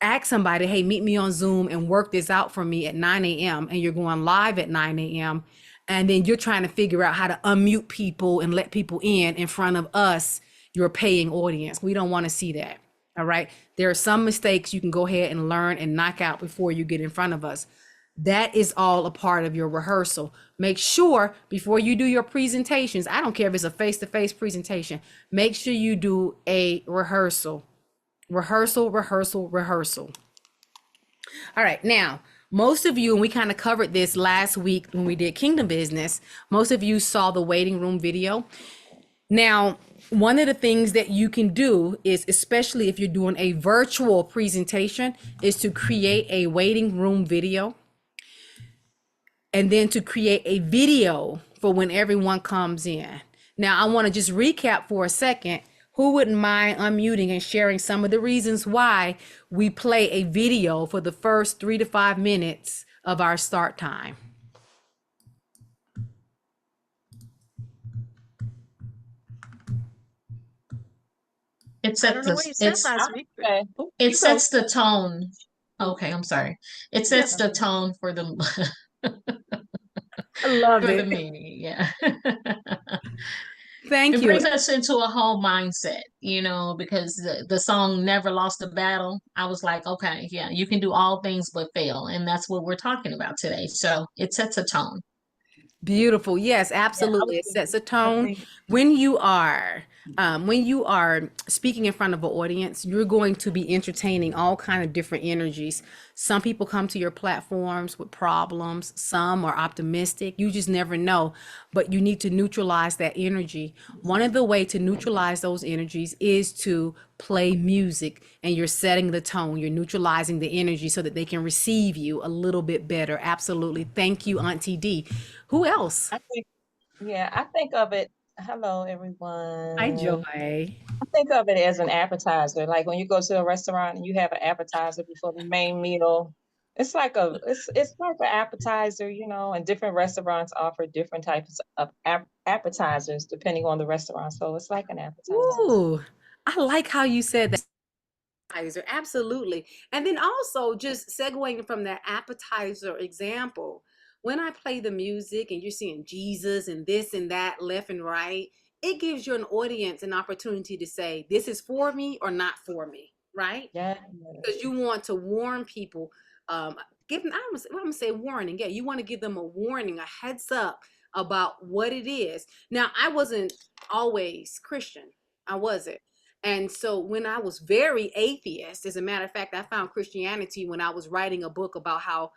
ask somebody, hey, meet me on Zoom and work this out for me at 9 a.m. and you're going live at 9 a.m. And then you're trying to figure out how to unmute people and let people in front of us, your paying audience. We don't want to see that. All right. There are some mistakes you can go ahead and learn and knock out before you get in front of us. That is all a part of your rehearsal. Make sure before you do your presentations, I don't care if it's a face-to-face presentation, make sure you do a rehearsal. Rehearsal, rehearsal, rehearsal. All right, now, most of you, and we kind of covered this last week when we did Kingdom Business, most of you saw the waiting room video. Now, one of the things that you can do is, especially if you're doing a virtual presentation, is to create a waiting room video and then to create a video for when everyone comes in. Now, I want to just recap for a second. Who wouldn't mind unmuting and sharing some of the reasons why we play a video for the first 3 to 5 minutes of our start time? It I don't sets know the what you said last week. Okay. it sets the tone. Okay, I'm sorry. It sets the tone for the I love for the it. meeting. Yeah. Thank It you. brings us into a whole mindset, because the song Never Lost a Battle. I was like, okay, yeah, you can do all things but fail. And that's what we're talking about today. So it sets a tone. Beautiful. Yes, Yeah, I absolutely. It was sets a gonna tone. say, When you are speaking in front of an audience, you're going to be entertaining all kind of different energies. Some people come to your platforms with problems. Some are optimistic. You just never know, but you need to neutralize that energy. One of the way to neutralize those energies is to play music, and you're setting the tone. You're neutralizing the energy so that they can receive you a little bit better. Absolutely. Thank you, Auntie D. Who else? I think, yeah, I think of it. Hello, Hi, everyone. Joy. I think of it as an appetizer. Like when you go to a restaurant and you have an appetizer before the main meal. It's like an appetizer, and different restaurants offer different types of appetizers depending on the restaurant. So it's like an appetizer. Ooh, I like how you said that. appetizer. Absolutely. And then also just segueing from that appetizer example, when I play the music and you're seeing Jesus and this and that left and right, it gives your audience an opportunity to say, this is for me or not for me, right? Yeah. Because you want to warn people, give them, I'm gonna say warning. Yeah, you want to give them a warning, a heads up about what it is. Now, I wasn't always Christian. I wasn't. And so when I was very atheist, as a matter of fact, I found Christianity when I was writing a book about how,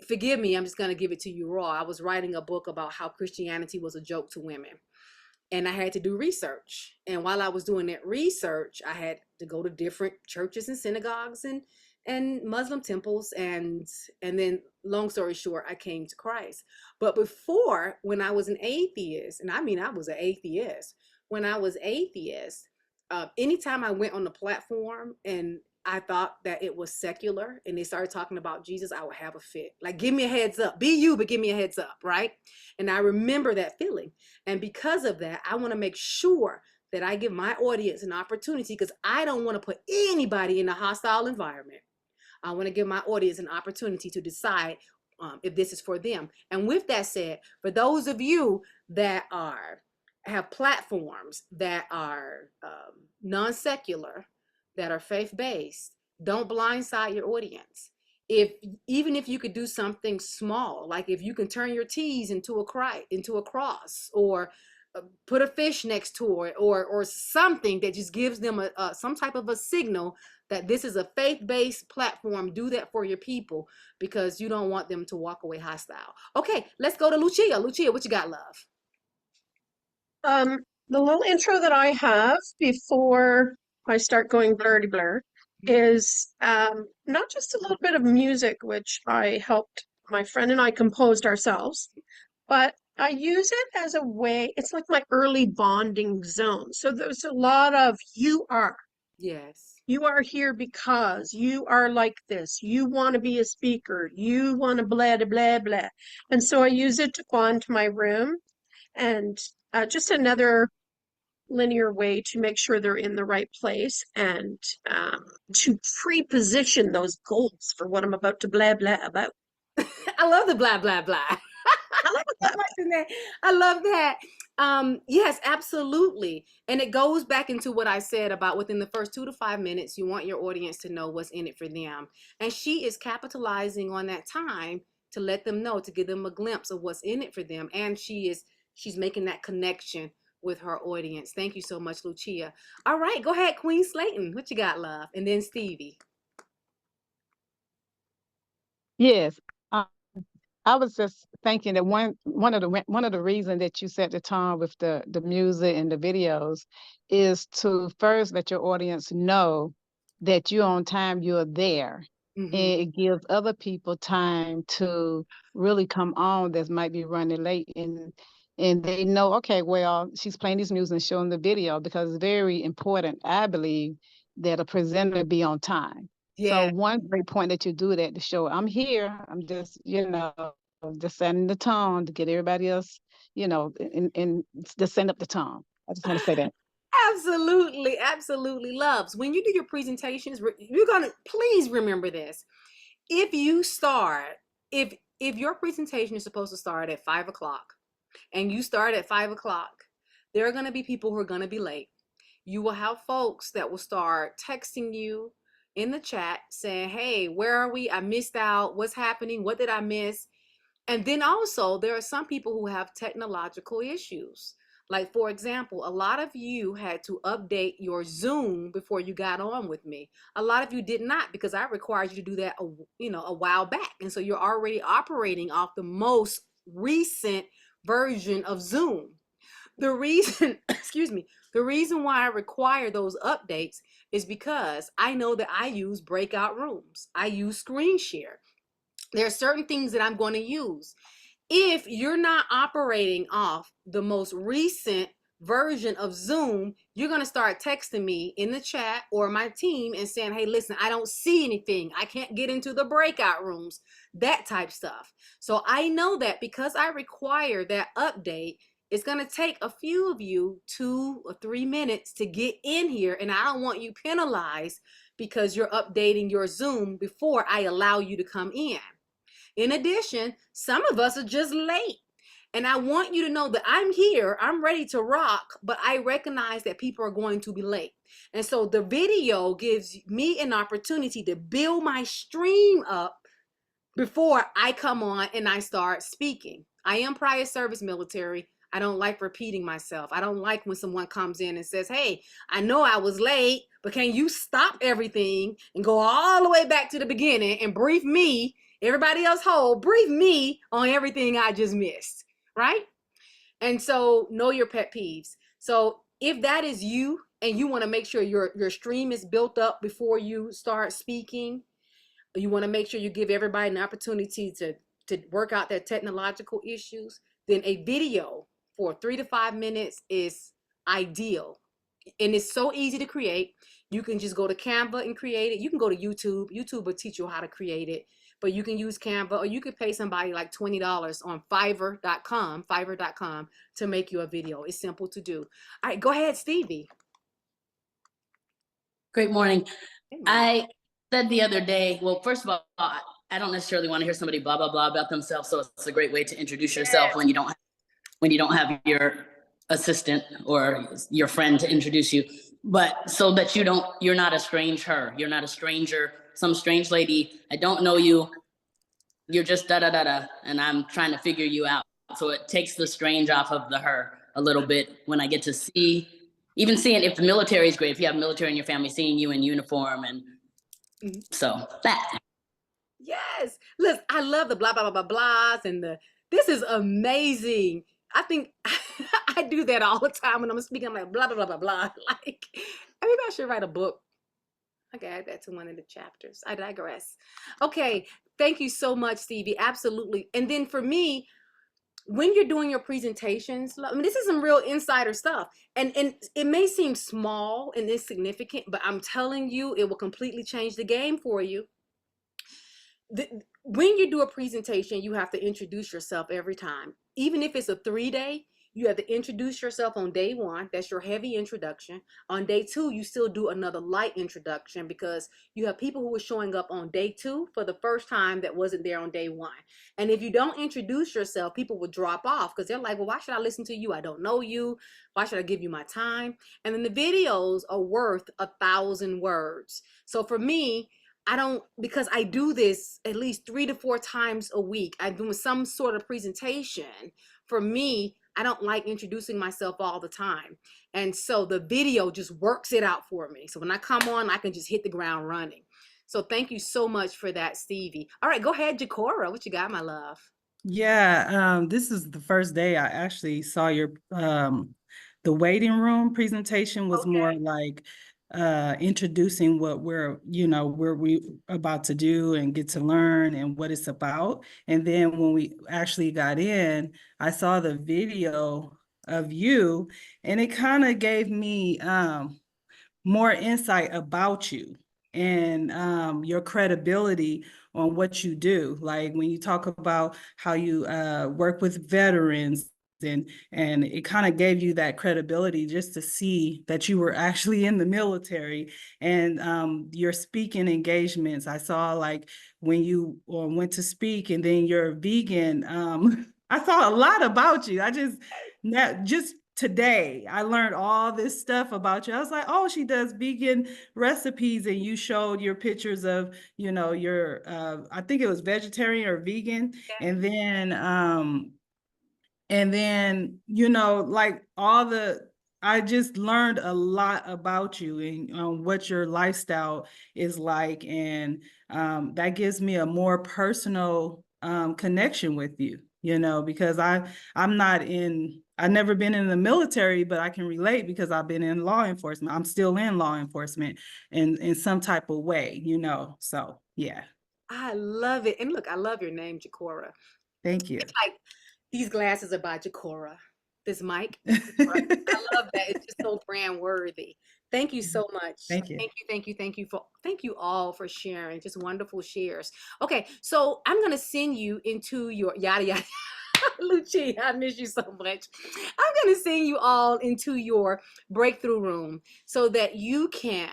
forgive me, I'm just going to give it to you raw. I was writing a book about how Christianity was a joke to women, and I had to do research. And while I was doing that research, I had to go to different churches and synagogues and Muslim temples, and then long story short, I came to Christ. But before, when I was an atheist, and I mean I was an atheist, when I was atheist, anytime I went on the platform and I thought that it was secular and they started talking about Jesus, I would have a fit. Like, give me a heads up. Be you, but give me a heads up, right? And I remember that feeling. And because of that, I want to make sure that I give my audience an opportunity, because I don't want to put anybody in a hostile environment. I want to give my audience an opportunity to decide if this is for them. And with that said, for those of you that have platforms that are non-secular, that are faith-based, don't blindside your audience. Even if you could do something small, like if you can turn your T's into a cross, or put a fish next to it, or something that just gives them some type of a signal that this is a faith-based platform. Do that for your people, because you don't want them to walk away hostile. Okay, let's go to Lucia. Lucia, what you got, love? The little intro that I have before I start going blurry blur is not just a little bit of music, which I helped my friend and I composed ourselves, but I use it as a way, it's like my early bonding zone. So there's a lot of Yes. you are here because you are like this. You want to be a speaker. You want to blah, blah, blah, blah. And so I use it to go into my room, and just another linear way to make sure they're in the right place, and to pre-position those goals for what I'm about to blah, blah about. I love the blah, blah, blah. I love that. I love that. Yes, absolutely. And it goes back into what I said about within the first 2 to 5 minutes, you want your audience to know what's in it for them. And she is capitalizing on that time to let them know, to give them a glimpse of what's in it for them. And she's making that connection with her audience. Thank you so much, Lucia. All right, go ahead, Queen Slayton. What you got, love? And then Stevie. Yes. I was just thinking that one of the reasons that you set the tone with the music and the videos is to first let your audience know that you're on time, you're there. Mm-hmm. And it gives other people time to really come on that might be running late, and they know, okay, well, she's playing these music and showing the video, because it's very important, I believe, that a presenter be on time. Yeah. So one great point that you do that to show I'm here, I'm just, just setting the tone to get everybody else, and just setting up the tone. I just want to say that. Absolutely, absolutely, loves. When you do your presentations, you're gonna please remember this. If you start, if your presentation is supposed to start at 5 o'clock, and you start at 5 o'clock, there are gonna be people who are gonna be late. You will have folks that will start texting you in the chat saying, "Hey, where are we? I missed out. What's happening? What did I miss?" And then also, there are some people who have technological issues. Like, for example, a lot of you had to update your Zoom before you got on with me. A lot of you did not, because I required you to do that, a while back. And so you're already operating off the most recent version of Zoom. The reason, excuse me, the reason why I require those updates is because I know that I use breakout rooms. I use screen share. There are certain things that I'm going to use. If you're not operating off the most recent version of Zoom, you're going to start texting me in the chat or my team and saying, "Hey, listen, I don't see anything. I can't get into the breakout rooms," that type stuff. So I know that because I require that update, it's going to take a few of you 2 or 3 minutes to get in here. And I don't want you penalized because you're updating your Zoom before I allow you to come in. In addition, some of us are just late. And I want you to know that I'm here, I'm ready to rock, but I recognize that people are going to be late. And so the video gives me an opportunity to build my stream up before I come on and I start speaking. I am prior service military. I don't like repeating myself. I don't like when someone comes in and says, hey, I know I was late, but can you stop everything and go all the way back to the beginning and brief me, everybody else hold, brief me on everything I just missed, right? And so know your pet peeves. So if that is you and you want to make sure your stream is built up before you start speaking, you want to make sure you give everybody an opportunity to work out their technological issues, then a video for 3 to 5 minutes is ideal. And it's so easy to create. You can just go to Canva and create it. You can go to YouTube. YouTube will teach you how to create it. But you can use Canva, or you could pay somebody like $20 on fiverr.com to make you a video. It's simple to do. All right, go ahead, Stevie. Great morning. Hey, man. I said the other day, well, first of all, I don't necessarily want to hear somebody blah, blah, blah about themselves. So it's a great way to introduce yourself when you don't have your assistant or your friend to introduce you. But so that you're not a strange her. You're not a stranger, some strange lady. I don't know you. You're just da-da-da-da. And I'm trying to figure you out. So it takes the strange off of the her a little bit when I get to see, even seeing if the military is great, if you have military in your family, seeing you in uniform. And so that. Yes. Look, I love the blah, blah, blah, blah, blahs and this is amazing. I think I do that all the time when I'm speaking. I'm like, blah, blah, blah, blah, blah. Like, maybe I should write a book. I can add that to one of the chapters. I digress. Okay. Thank you so much, Stevie. Absolutely. And then for me, when you're doing your presentations, I mean, this is some real insider stuff. And it may seem small and insignificant, but I'm telling you, it will completely change the game for you. When you do a presentation, you have to introduce yourself every time. Even if it's a 3-day, you have to introduce yourself on day 1. That's your heavy introduction. On day 2, you still do another light introduction because you have people who are showing up on day 2 for the first time that wasn't there on day 1. And if you don't introduce yourself, people will drop off because they're like, well, why should I listen to you? I don't know you. Why should I give you my time? And then the videos are worth 1,000 words. So for me, because I do this at least 3 to 4 times a week. I'm doing some sort of presentation. For me, I don't like introducing myself all the time. And so the video just works it out for me. So when I come on, I can just hit the ground running. So thank you so much for that, Stevie. All right, go ahead, Jacora. What you got, my love? Yeah, this is the first day I actually saw your the waiting room presentation was more like introducing what we're about to do and get to learn and what it's about. And then when we actually got in, I saw the video of you, and it kind of gave me more insight about you and your credibility on what you do. Like when you talk about how you work with veterans, and it kind of gave you that credibility just to see that you were actually in the military. And your speaking engagements, I saw like when you went to speak, and then you're vegan. I saw a lot about you. Just today I learned all this stuff about you. I was like, oh, she does vegan recipes, and you showed your pictures of, your I think it was vegetarian or vegan. And then, like I just learned a lot about you and what your lifestyle is like. And that gives me a more personal connection with you, because I've never been in the military, but I can relate because I've been in law enforcement. I'm still in law enforcement in some type of way, so yeah. I love it. And look, I love your name, Jacora. Thank you. It's like, these glasses are by Jacora. This mic, I love that. It's just so brand worthy. Thank you so much. Thank you. Thank you all for sharing. Just wonderful shares. Okay, so I'm gonna send you into your yada yada. Lucia, I miss you so much. I'm gonna send you all into your breakthrough room so that you can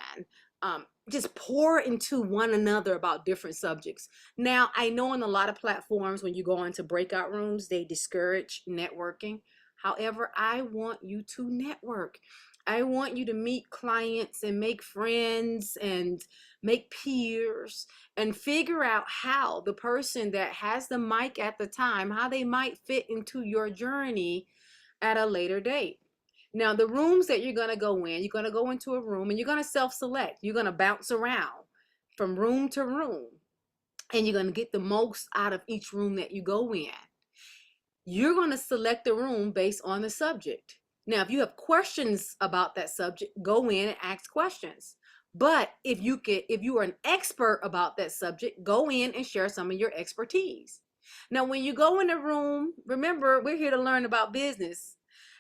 just pour into one another about different subjects. Now, I know in a lot of platforms, when you go into breakout rooms, they discourage networking. However, I want you to network. I want you to meet clients and make friends and make peers and figure out how the person that has the mic at the time, how they might fit into your journey at a later date. Now, the rooms that you're going to go in, you're going to go into a room and you're going to self-select. You're going to bounce around from room to room, and you're going to get the most out of each room that you go in. You're going to select the room based on the subject. Now, if you have questions about that subject, go in and ask questions. But if you are an expert about that subject, go in and share some of your expertise. Now, when you go in a room, remember, we're here to learn about business.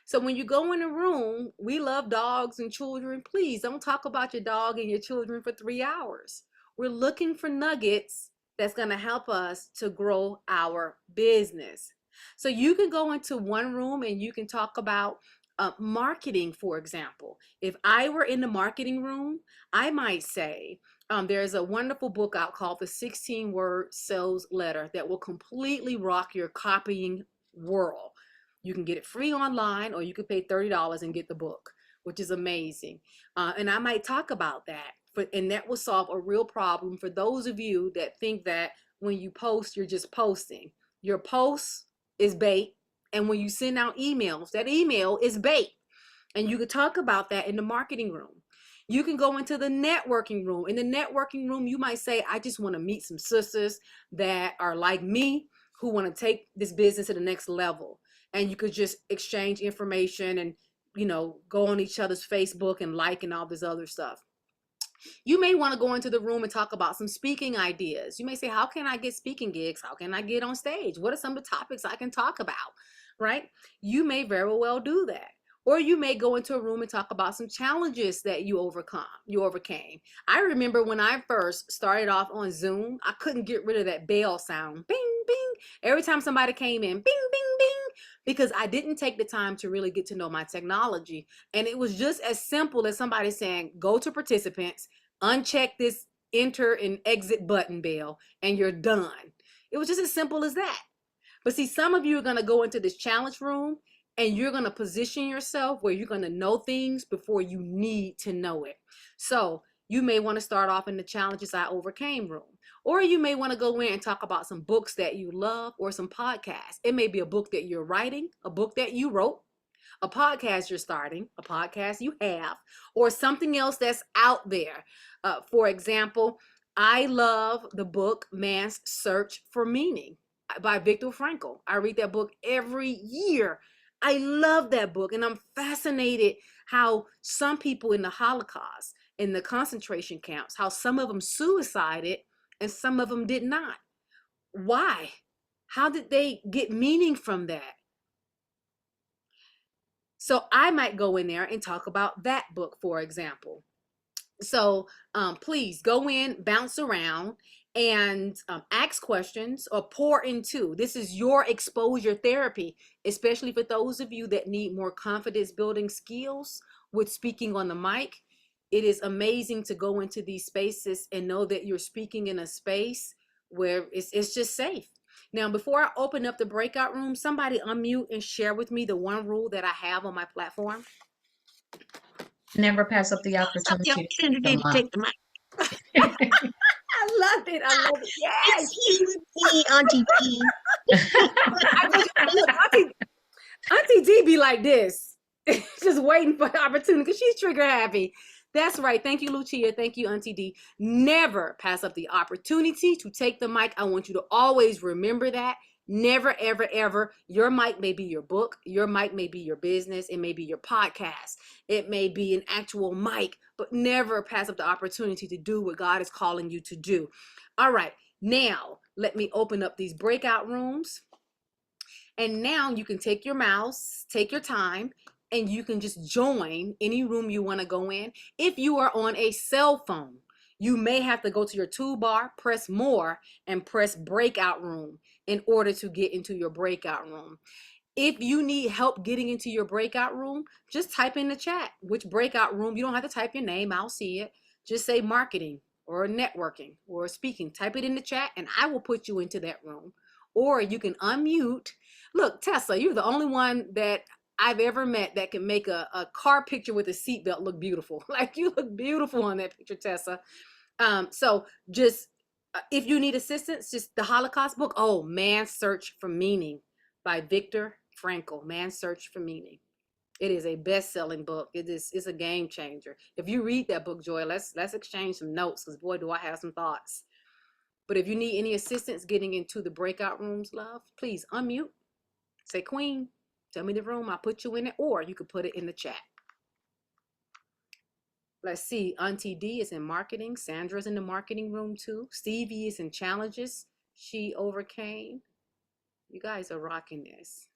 So when you go in a room, we love dogs and children. Please don't talk about your dog and your children for 3 hours. We're looking for nuggets that's going to help us to grow our business. So you can go into one room and you can talk about marketing, for example. If I were in the marketing room, I might say, there's a wonderful book out called The 16-Word Sales Letter that will completely rock your copying world. You can get it free online, or you can pay $30 and get the book, which is amazing. And I might talk about that, and that will solve a real problem for those of you that think that when you post, you're just posting. Your post is bait, and when you send out emails, that email is bait. And you could talk about that in the marketing room. You can go into the networking room. In the networking room, you might say, I just want to meet some sisters that are like me, who want to take this business to the next level. And you could just exchange information and, go on each other's Facebook and like and all this other stuff. You may want to go into the room and talk about some speaking ideas. You may say, how can I get speaking gigs? How can I get on stage? What are some of the topics I can talk about, right? You may very well do that. Or you may go into a room and talk about some challenges that you overcame. I remember when I first started off on Zoom, I couldn't get rid of that bell sound. Bing, bing. Every time somebody came in, bing, bing, bing, because I didn't take the time to really get to know my technology. And it was just as simple as somebody saying, go to participants, uncheck this enter and exit button bell, and you're done. It was just as simple as that. But see, some of you are going to go into this challenge room and you're going to position yourself where you're going to know things before you need to know it. So you may want to start off in the challenges I overcame room. Or you may want to go in and talk about some books that you love or some podcasts. It may be a book that you're writing, a book that you wrote, a podcast you're starting, a podcast you have, or something else that's out there. For example, I love the book Man's Search for Meaning by Viktor Frankl. I read that book every year. I love that book, and I'm fascinated how some people in the Holocaust, in the concentration camps, how some of them suicided and some of them did not. Why? How did they get meaning from that? So I might go in there and talk about that book, for example. So please go in, bounce around, and ask questions or pour into. This is your exposure therapy, especially for those of you that need more confidence building skills with speaking on the mic. It is amazing to go into these spaces and know that you're speaking in a space where it's just safe. Now, before I open up the breakout room, somebody unmute and share with me the one rule that I have on my platform. Never pass up the opportunity To take the mic. I love it. I love it. Yes. It's you and me, Auntie P. Auntie D be like this, just waiting for the opportunity because she's trigger happy. That's right. Thank you, Lucia. Thank you, Auntie D. Never pass up the opportunity to take the mic. I want you to always remember that. Never, ever, ever. Your mic may be your book. Your mic may be your business. It may be your podcast. It may be an actual mic, but never pass up the opportunity to do what God is calling you to do. All right. Now, let me open up these breakout rooms. And now you can take your mouse, take your time, and you can just join any room you want to go in. If you are on a cell phone, you may have to go to your toolbar, press more, and press breakout room in order to get into your breakout room. If you need help getting into your breakout room, just type in the chat which breakout room. You don't have to type your name. I'll see it. Just say marketing or networking or speaking. Type it in the chat and I will put you into that room. Or you can unmute. Look, Tessa, you're the only one that I've ever met that can make a car picture with a seatbelt look beautiful. Like, you look beautiful on that picture, Tessa. So just if you need assistance, just the Holocaust book. Oh, Man's Search for Meaning by Viktor Frankl. Man's Search for Meaning. It is a best-selling book. It's a game changer. If you read that book, Joy, let's exchange some notes, because boy, do I have some thoughts. But if you need any assistance getting into the breakout rooms, love, please unmute. Say, Queen, tell me the room. I'll put you in it, or you could put it in the chat. Let's see. Auntie D is in marketing. Sandra's in the marketing room too. Stevie is in challenges. She overcame. You guys are rocking this.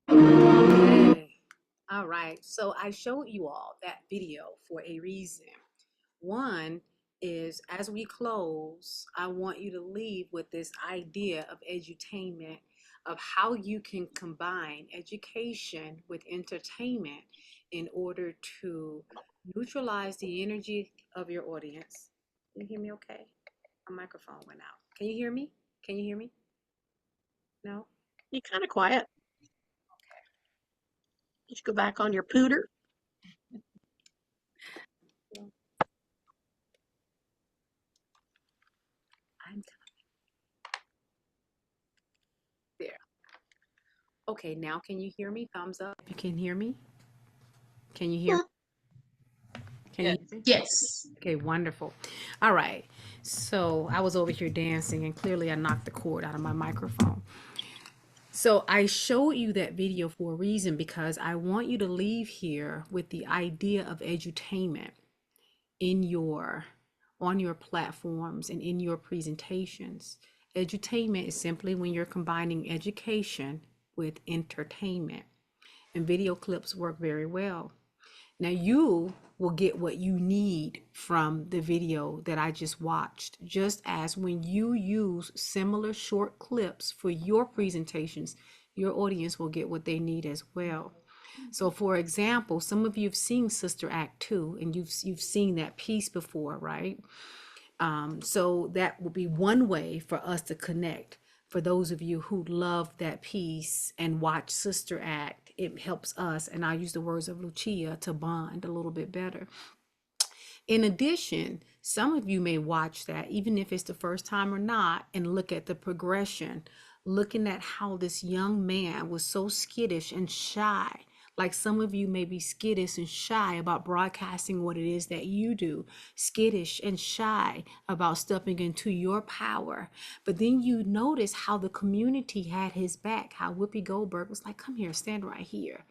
Okay. All right. So I showed you all that video for a reason. One is, as we close, I want you to leave with this idea of edutainment, of how you can combine education with entertainment in order to neutralize the energy of your audience. Can you hear me okay? My microphone went out. Can you hear me? Can you hear me? No? You're kind of quiet. You should go back on your pooter. I'm there. Okay, now can you hear me? Thumbs up if you can hear me. Can you hear? Can you hear me? Yes. Okay, wonderful. All right. So I was over here dancing and clearly I knocked the cord out of my microphone. So I showed you that video for a reason, because I want you to leave here with the idea of edutainment on your platforms and in your presentations. Edutainment is simply when you're combining education with entertainment, and video clips work very well. Now you will get what you need from the video that I just watched, just as when you use similar short clips for your presentations, your audience will get what they need as well. So for example, some of you have seen Sister Act 2 and you've seen that piece before, right? So that will be one way for us to connect. For those of you who love that piece and watch Sister Act, it helps us, and I use the words of Lucia, to bond a little bit better. In addition, some of you may watch that, even if it's the first time or not, and look at the progression, looking at how this young man was so skittish and shy. Like some of you may be skittish and shy about broadcasting what it is that you do, skittish and shy about stepping into your power. But then you notice how the community had his back, how Whoopi Goldberg was like, come here, stand right here.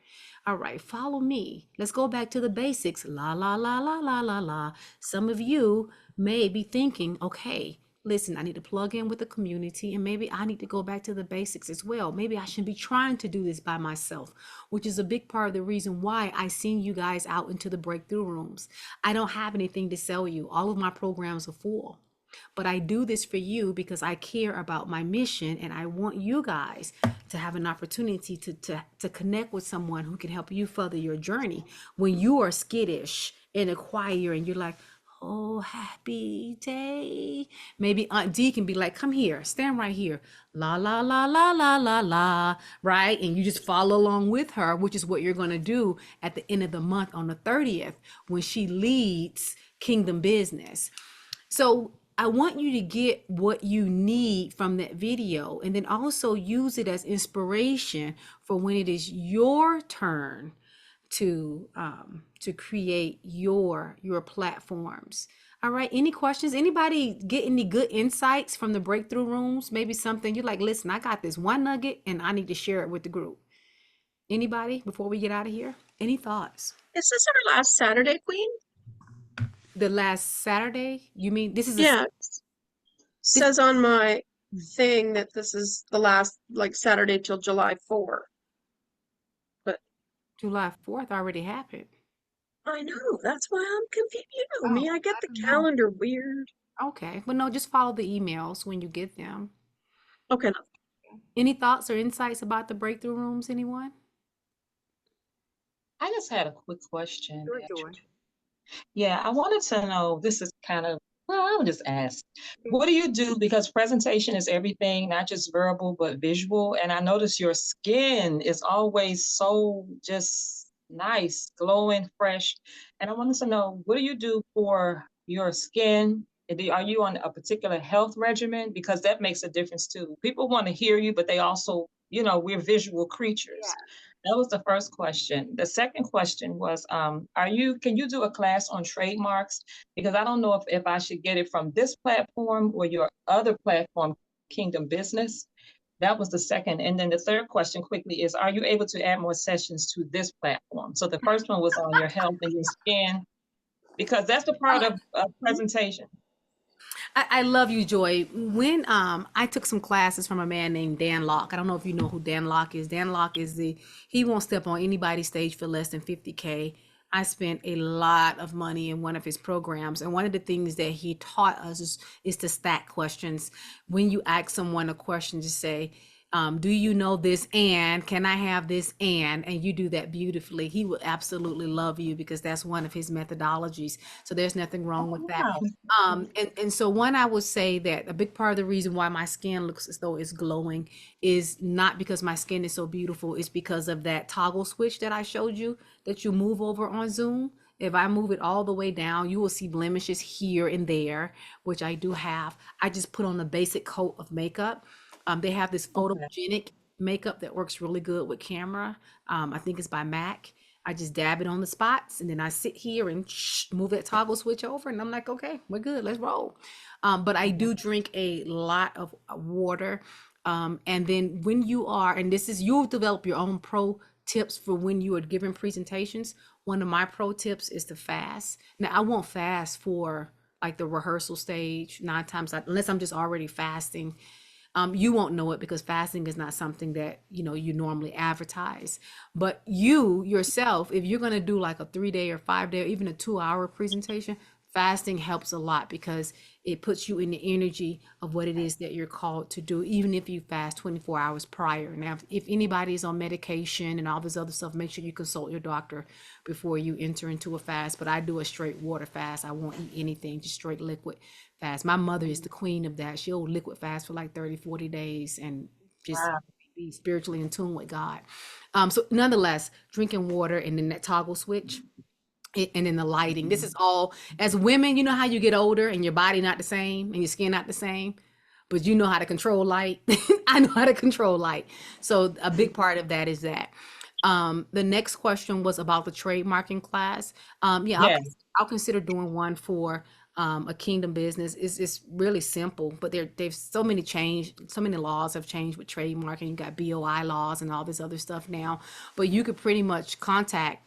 All right, follow me. Let's go back to the basics. La, la, la, la, la, la, la. Some of you may be thinking, okay, listen, I need to plug in with the community, and maybe I need to go back to the basics as well. Maybe I shouldn't be trying to do this by myself, which is a big part of the reason why I send you guys out into the breakthrough rooms. I don't have anything to sell you. All of my programs are full. But I do this for you because I care about my mission, and I want you guys to have an opportunity to connect with someone who can help you further your journey. When you are skittish in a choir and you're like, oh, happy day. Maybe Aunt D can be like, come here, stand right here. La, la, la, la, la, la, la, right? And you just follow along with her, which is what you're going to do at the end of the month on the 30th when she leads Kingdom Business. So I want you to get what you need from that video, and then also use it as inspiration for when it is your turn to create your platforms. All right, any questions? Anybody get any good insights from the breakthrough rooms? Maybe something you're like, listen, I got this one nugget and I need to share it with the group. Anybody before we get out of here? Any thoughts? Is this our last Saturday, Queen? The last Saturday? You mean this is Yeah, it says on my thing that this is the last, like, Saturday till July 4. But July 4th already happened. I know, that's why I'm confused. You know me, I get the I don't know. calendar weird. Okay. Well, no, just follow the emails when you get them. Okay. Any thoughts or insights about the breakthrough rooms, anyone? I just had a quick question, Sure, Joy. actually. Yeah, I wanted to know, this is kind of, well, I'll just ask. What do you do? Because presentation is everything, not just verbal, but visual. And I notice your skin is always so just nice, glowing, fresh. And I wanted to know, what do you do for your skin? Are you on a particular health regimen? Because that makes a difference too. People want to hear you, but they also, we're visual creatures. That was the first question. The second question was, can you do a class on trademarks? Because I don't know if I should get it from this platform or your other platform, Kingdom Business. That was the second. And then the third question quickly is, are you able to add more sessions to this platform? So the first one was on your health and your skin, because that's the part of presentation. I love you, Joy. When I took some classes from a man named Dan Locke. I don't know if you know who Dan Locke is. Dan Locke is he won't step on anybody's stage for less than 50K. I spent a lot of money in one of his programs, and one of the things that he taught us is to stack questions. When you ask someone a question, just say, do you know this, and can I have this, and you do that beautifully. He will absolutely love you, because that's one of his methodologies. So there's nothing wrong with that. And so one, I would say that a big part of the reason why my skin looks as though it's glowing is not because my skin is so beautiful. It's because of that toggle switch that I showed you that you move over on Zoom. If I move it all the way down, you will see blemishes here and there, which I do have. I just put on a basic coat of makeup. They have this photogenic makeup that works really good with camera. I think it's by MAC. I just dab it on the spots, and then I sit here and move that toggle switch over, and I'm like, okay, we're good, let's roll. But I do drink a lot of water. And then when you are, and you'll develop your own pro tips for when you are giving presentations. One of my pro tips is to fast. Now, I won't fast for like the rehearsal stage 9 times, unless I'm just already fasting. You won't know it, because fasting is not something that you normally advertise. But you yourself, if you're going to do like a 3-day or 5-day or even a 2-hour presentation, fasting helps a lot, because it puts you in the energy of what it is that you're called to do, even if you fast 24 hours prior. Now, if anybody is on medication and all this other stuff, make sure you consult your doctor before you enter into a fast. But I do a straight water fast. I won't eat anything, just straight liquid fast. My mother is the queen of that. She'll liquid fast for like 30, 40 days and just be spiritually in tune with God. So nonetheless, drinking water, and then that toggle switch, and then the lighting. This is all, as women, you know how you get older and your body not the same and your skin not the same, but you know how to control light. I know how to control light. So a big part of that is that. The next question was about the trademarking class. I'll consider doing one for a Kingdom Business. It's really simple, but there's so many laws have changed with trademarking. You got BOI laws and all this other stuff now, but you could pretty much contact.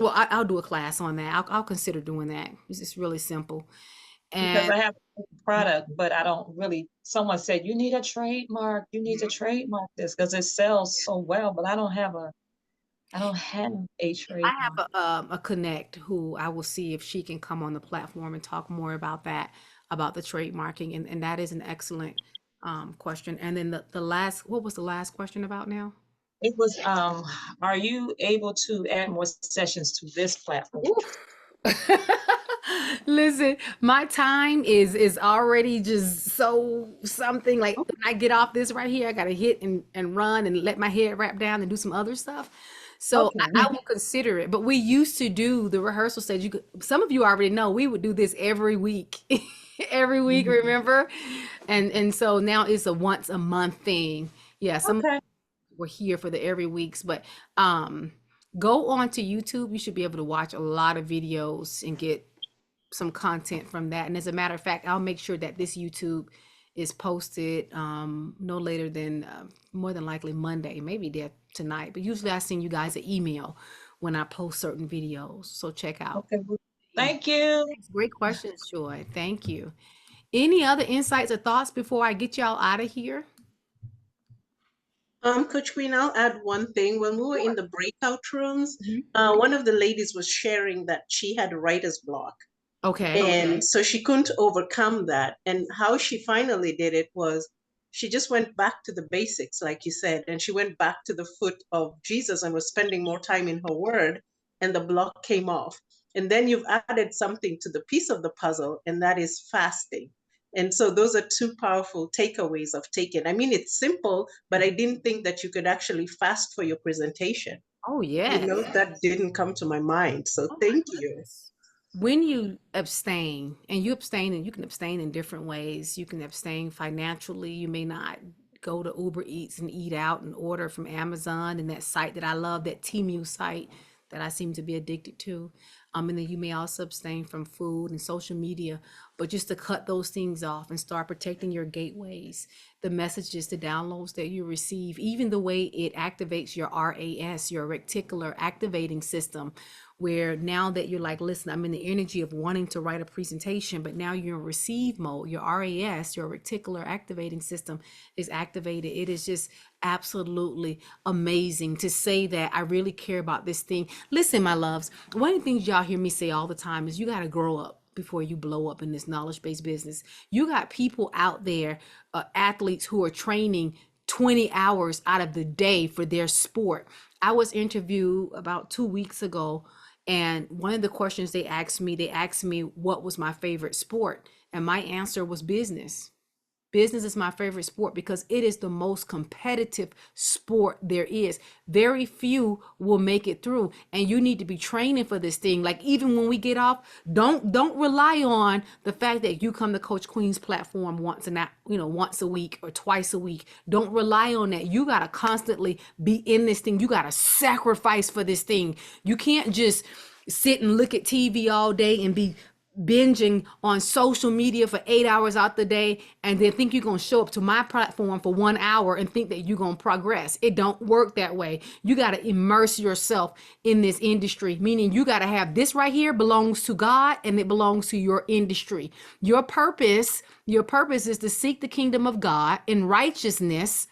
I'll do a class on that. I'll consider doing that. It's really simple. Because I have a product, but I don't really, someone said, you need a trademark, you need to trademark this because it sells so well, but I don't have a trademark. I have a connect who I will see if she can come on the platform and talk more about that, about the trademarking. And that is an excellent question. And then what was the last question about now? It was, are you able to add more sessions to this platform? Listen, my time is already just so something. Like when I get off this right here, I gotta hit and run and let my head wrap down and do some other stuff. So I will consider it. But we used to do the rehearsal stage. Some of you already know we would do this every week. Every week, remember? And so now it's a once a month thing. Yeah, we're here for the every weeks, but go on to YouTube. You should be able to watch a lot of videos and get some content from that. And as a matter of fact, I'll make sure that this YouTube is posted no later than more than likely Monday, maybe there tonight. But usually I send you guys an email when I post certain videos. So check out. Okay. Thank you. Great questions, Joy. Thank you. Any other insights or thoughts before I get y'all out of here? Coach Queen, I'll add one thing. When we were in the breakout rooms, one of the ladies was sharing that she had writer's block. Okay. And so she couldn't overcome that. And how she finally did it was she just went back to the basics, like you said, and she went back to the foot of Jesus and was spending more time in her word, and the block came off. And then you've added something to the piece of the puzzle, and that is fasting. And so those are two powerful takeaways of taking. I mean, it's simple, but I didn't think that you could actually fast for your presentation. Oh, You know, yes. that didn't come to my mind. So Oh my thank you. goodness. When you abstain, and you can abstain in different ways. You can abstain financially. You may not go to Uber Eats and eat out and order from Amazon and that site that I love, that Temu site that I seem to be addicted to. And then you may also abstain from food and social media, but just to cut those things off and start protecting your gateways, the messages, the downloads that you receive, even the way it activates your RAS, your reticular activating system, where now that you're like, listen, I'm in the energy of wanting to write a presentation, but now you're in receive mode, your RAS, your reticular activating system is activated. It is just absolutely amazing to say that I really care about this thing. Listen, my loves, one of the things y'all hear me say all the time is you got to grow up before you blow up in this knowledge-based business. You got people out there, athletes who are training 20 hours out of the day for their sport. I was interviewed about 2 weeks ago, and one of the questions they asked me what was my favorite sport, and my answer was business. Business is my favorite sport because it is the most competitive sport there is. Very few will make it through, and you need to be training for this thing. Like, even when we get off, don't rely on the fact that you come to Coach Queen's platform once a week or twice a week. Don't rely on that. You got to constantly be in this thing. You got to sacrifice for this thing. You can't just sit and look at TV all day and be binging on social media for 8 hours out the day and then think you're going to show up to my platform for 1 hour and think that you're going to progress. It don't work that way. You got to immerse yourself in this industry, meaning you got to have this right here belongs to God and it belongs to your industry. Your purpose is to seek the kingdom of God in righteousness.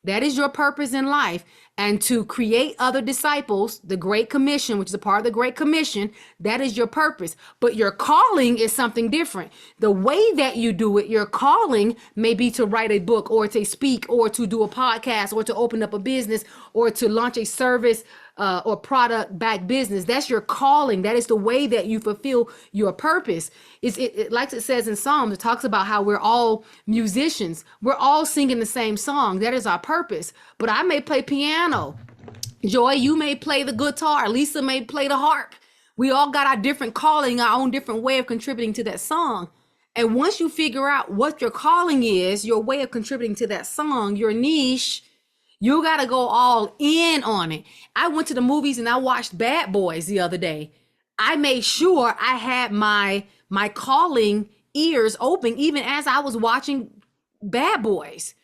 That is your purpose in life, and to create other disciples, the Great Commission, which is a part of the Great Commission, that is your purpose. But your calling is something different. The way that you do it, your calling may be to write a book or to speak or to do a podcast or to open up a business or to launch a service or product back business. That's your calling. That is the way that you fulfill your purpose. It like it says in Psalms, it talks about how we're all musicians. We're all singing the same song. That is our purpose. But I may play piano. Joy, you may play the guitar. Lisa may play the harp. We all got our different calling, our own different way of contributing to that song. And once you figure out what your calling is, your way of contributing to that song, your niche, you got to go all in on it. I went to the movies and I watched Bad Boys the other day. I made sure I had my calling ears open even as I was watching Bad Boys.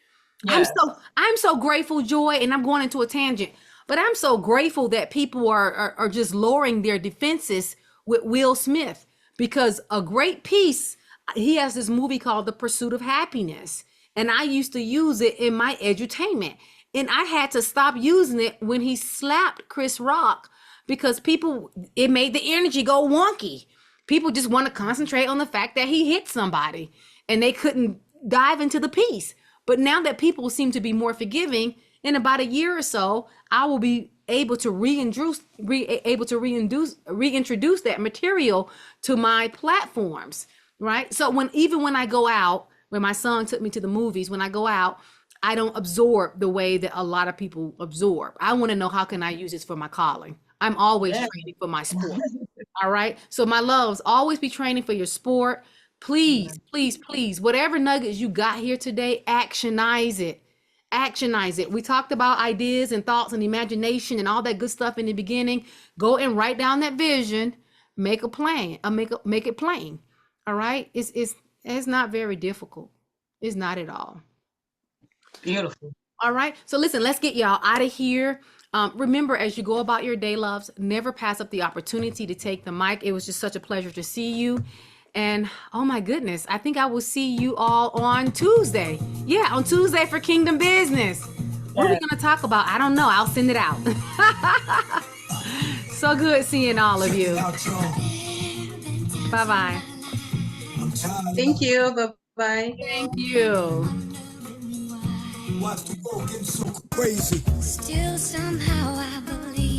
Yes. I'm so grateful, Joy, and I'm going into a tangent, but I'm so grateful that people are just lowering their defenses with Will Smith, because a great piece, he has this movie called The Pursuit of Happiness, and I used to use it in my edutainment. And I had to stop using it when he slapped Chris Rock because it made the energy go wonky. People just want to concentrate on the fact that he hit somebody and they couldn't dive into the piece. But now that people seem to be more forgiving, in about a year or so, I will be able to reintroduce that material to my platforms, right? So when I go out, when my son took me to the movies, when I go out, I don't absorb the way that a lot of people absorb. I want to know, how can I use this for my calling? I'm always training for my sport. All right. So my loves, always be training for your sport. Please, please, please, whatever nuggets you got here today, actionize it. Actionize it. We talked about ideas and thoughts and imagination and all that good stuff in the beginning. Go and write down that vision, make a plan, make it plain. All right. It's not very difficult. It's not at all. Beautiful. All right. So listen, let's get y'all out of here. Remember, as you go about your day, loves, never pass up the opportunity to take the mic. It was just such a pleasure to see you. And oh my goodness, I think I will see you all on Tuesday. Yeah, on Tuesday for Kingdom Business. What are we going to talk about? I don't know. I'll send it out. So good seeing all of you. Bye-bye. Thank you. Bye-bye. Thank you. Crazy. Still somehow I believe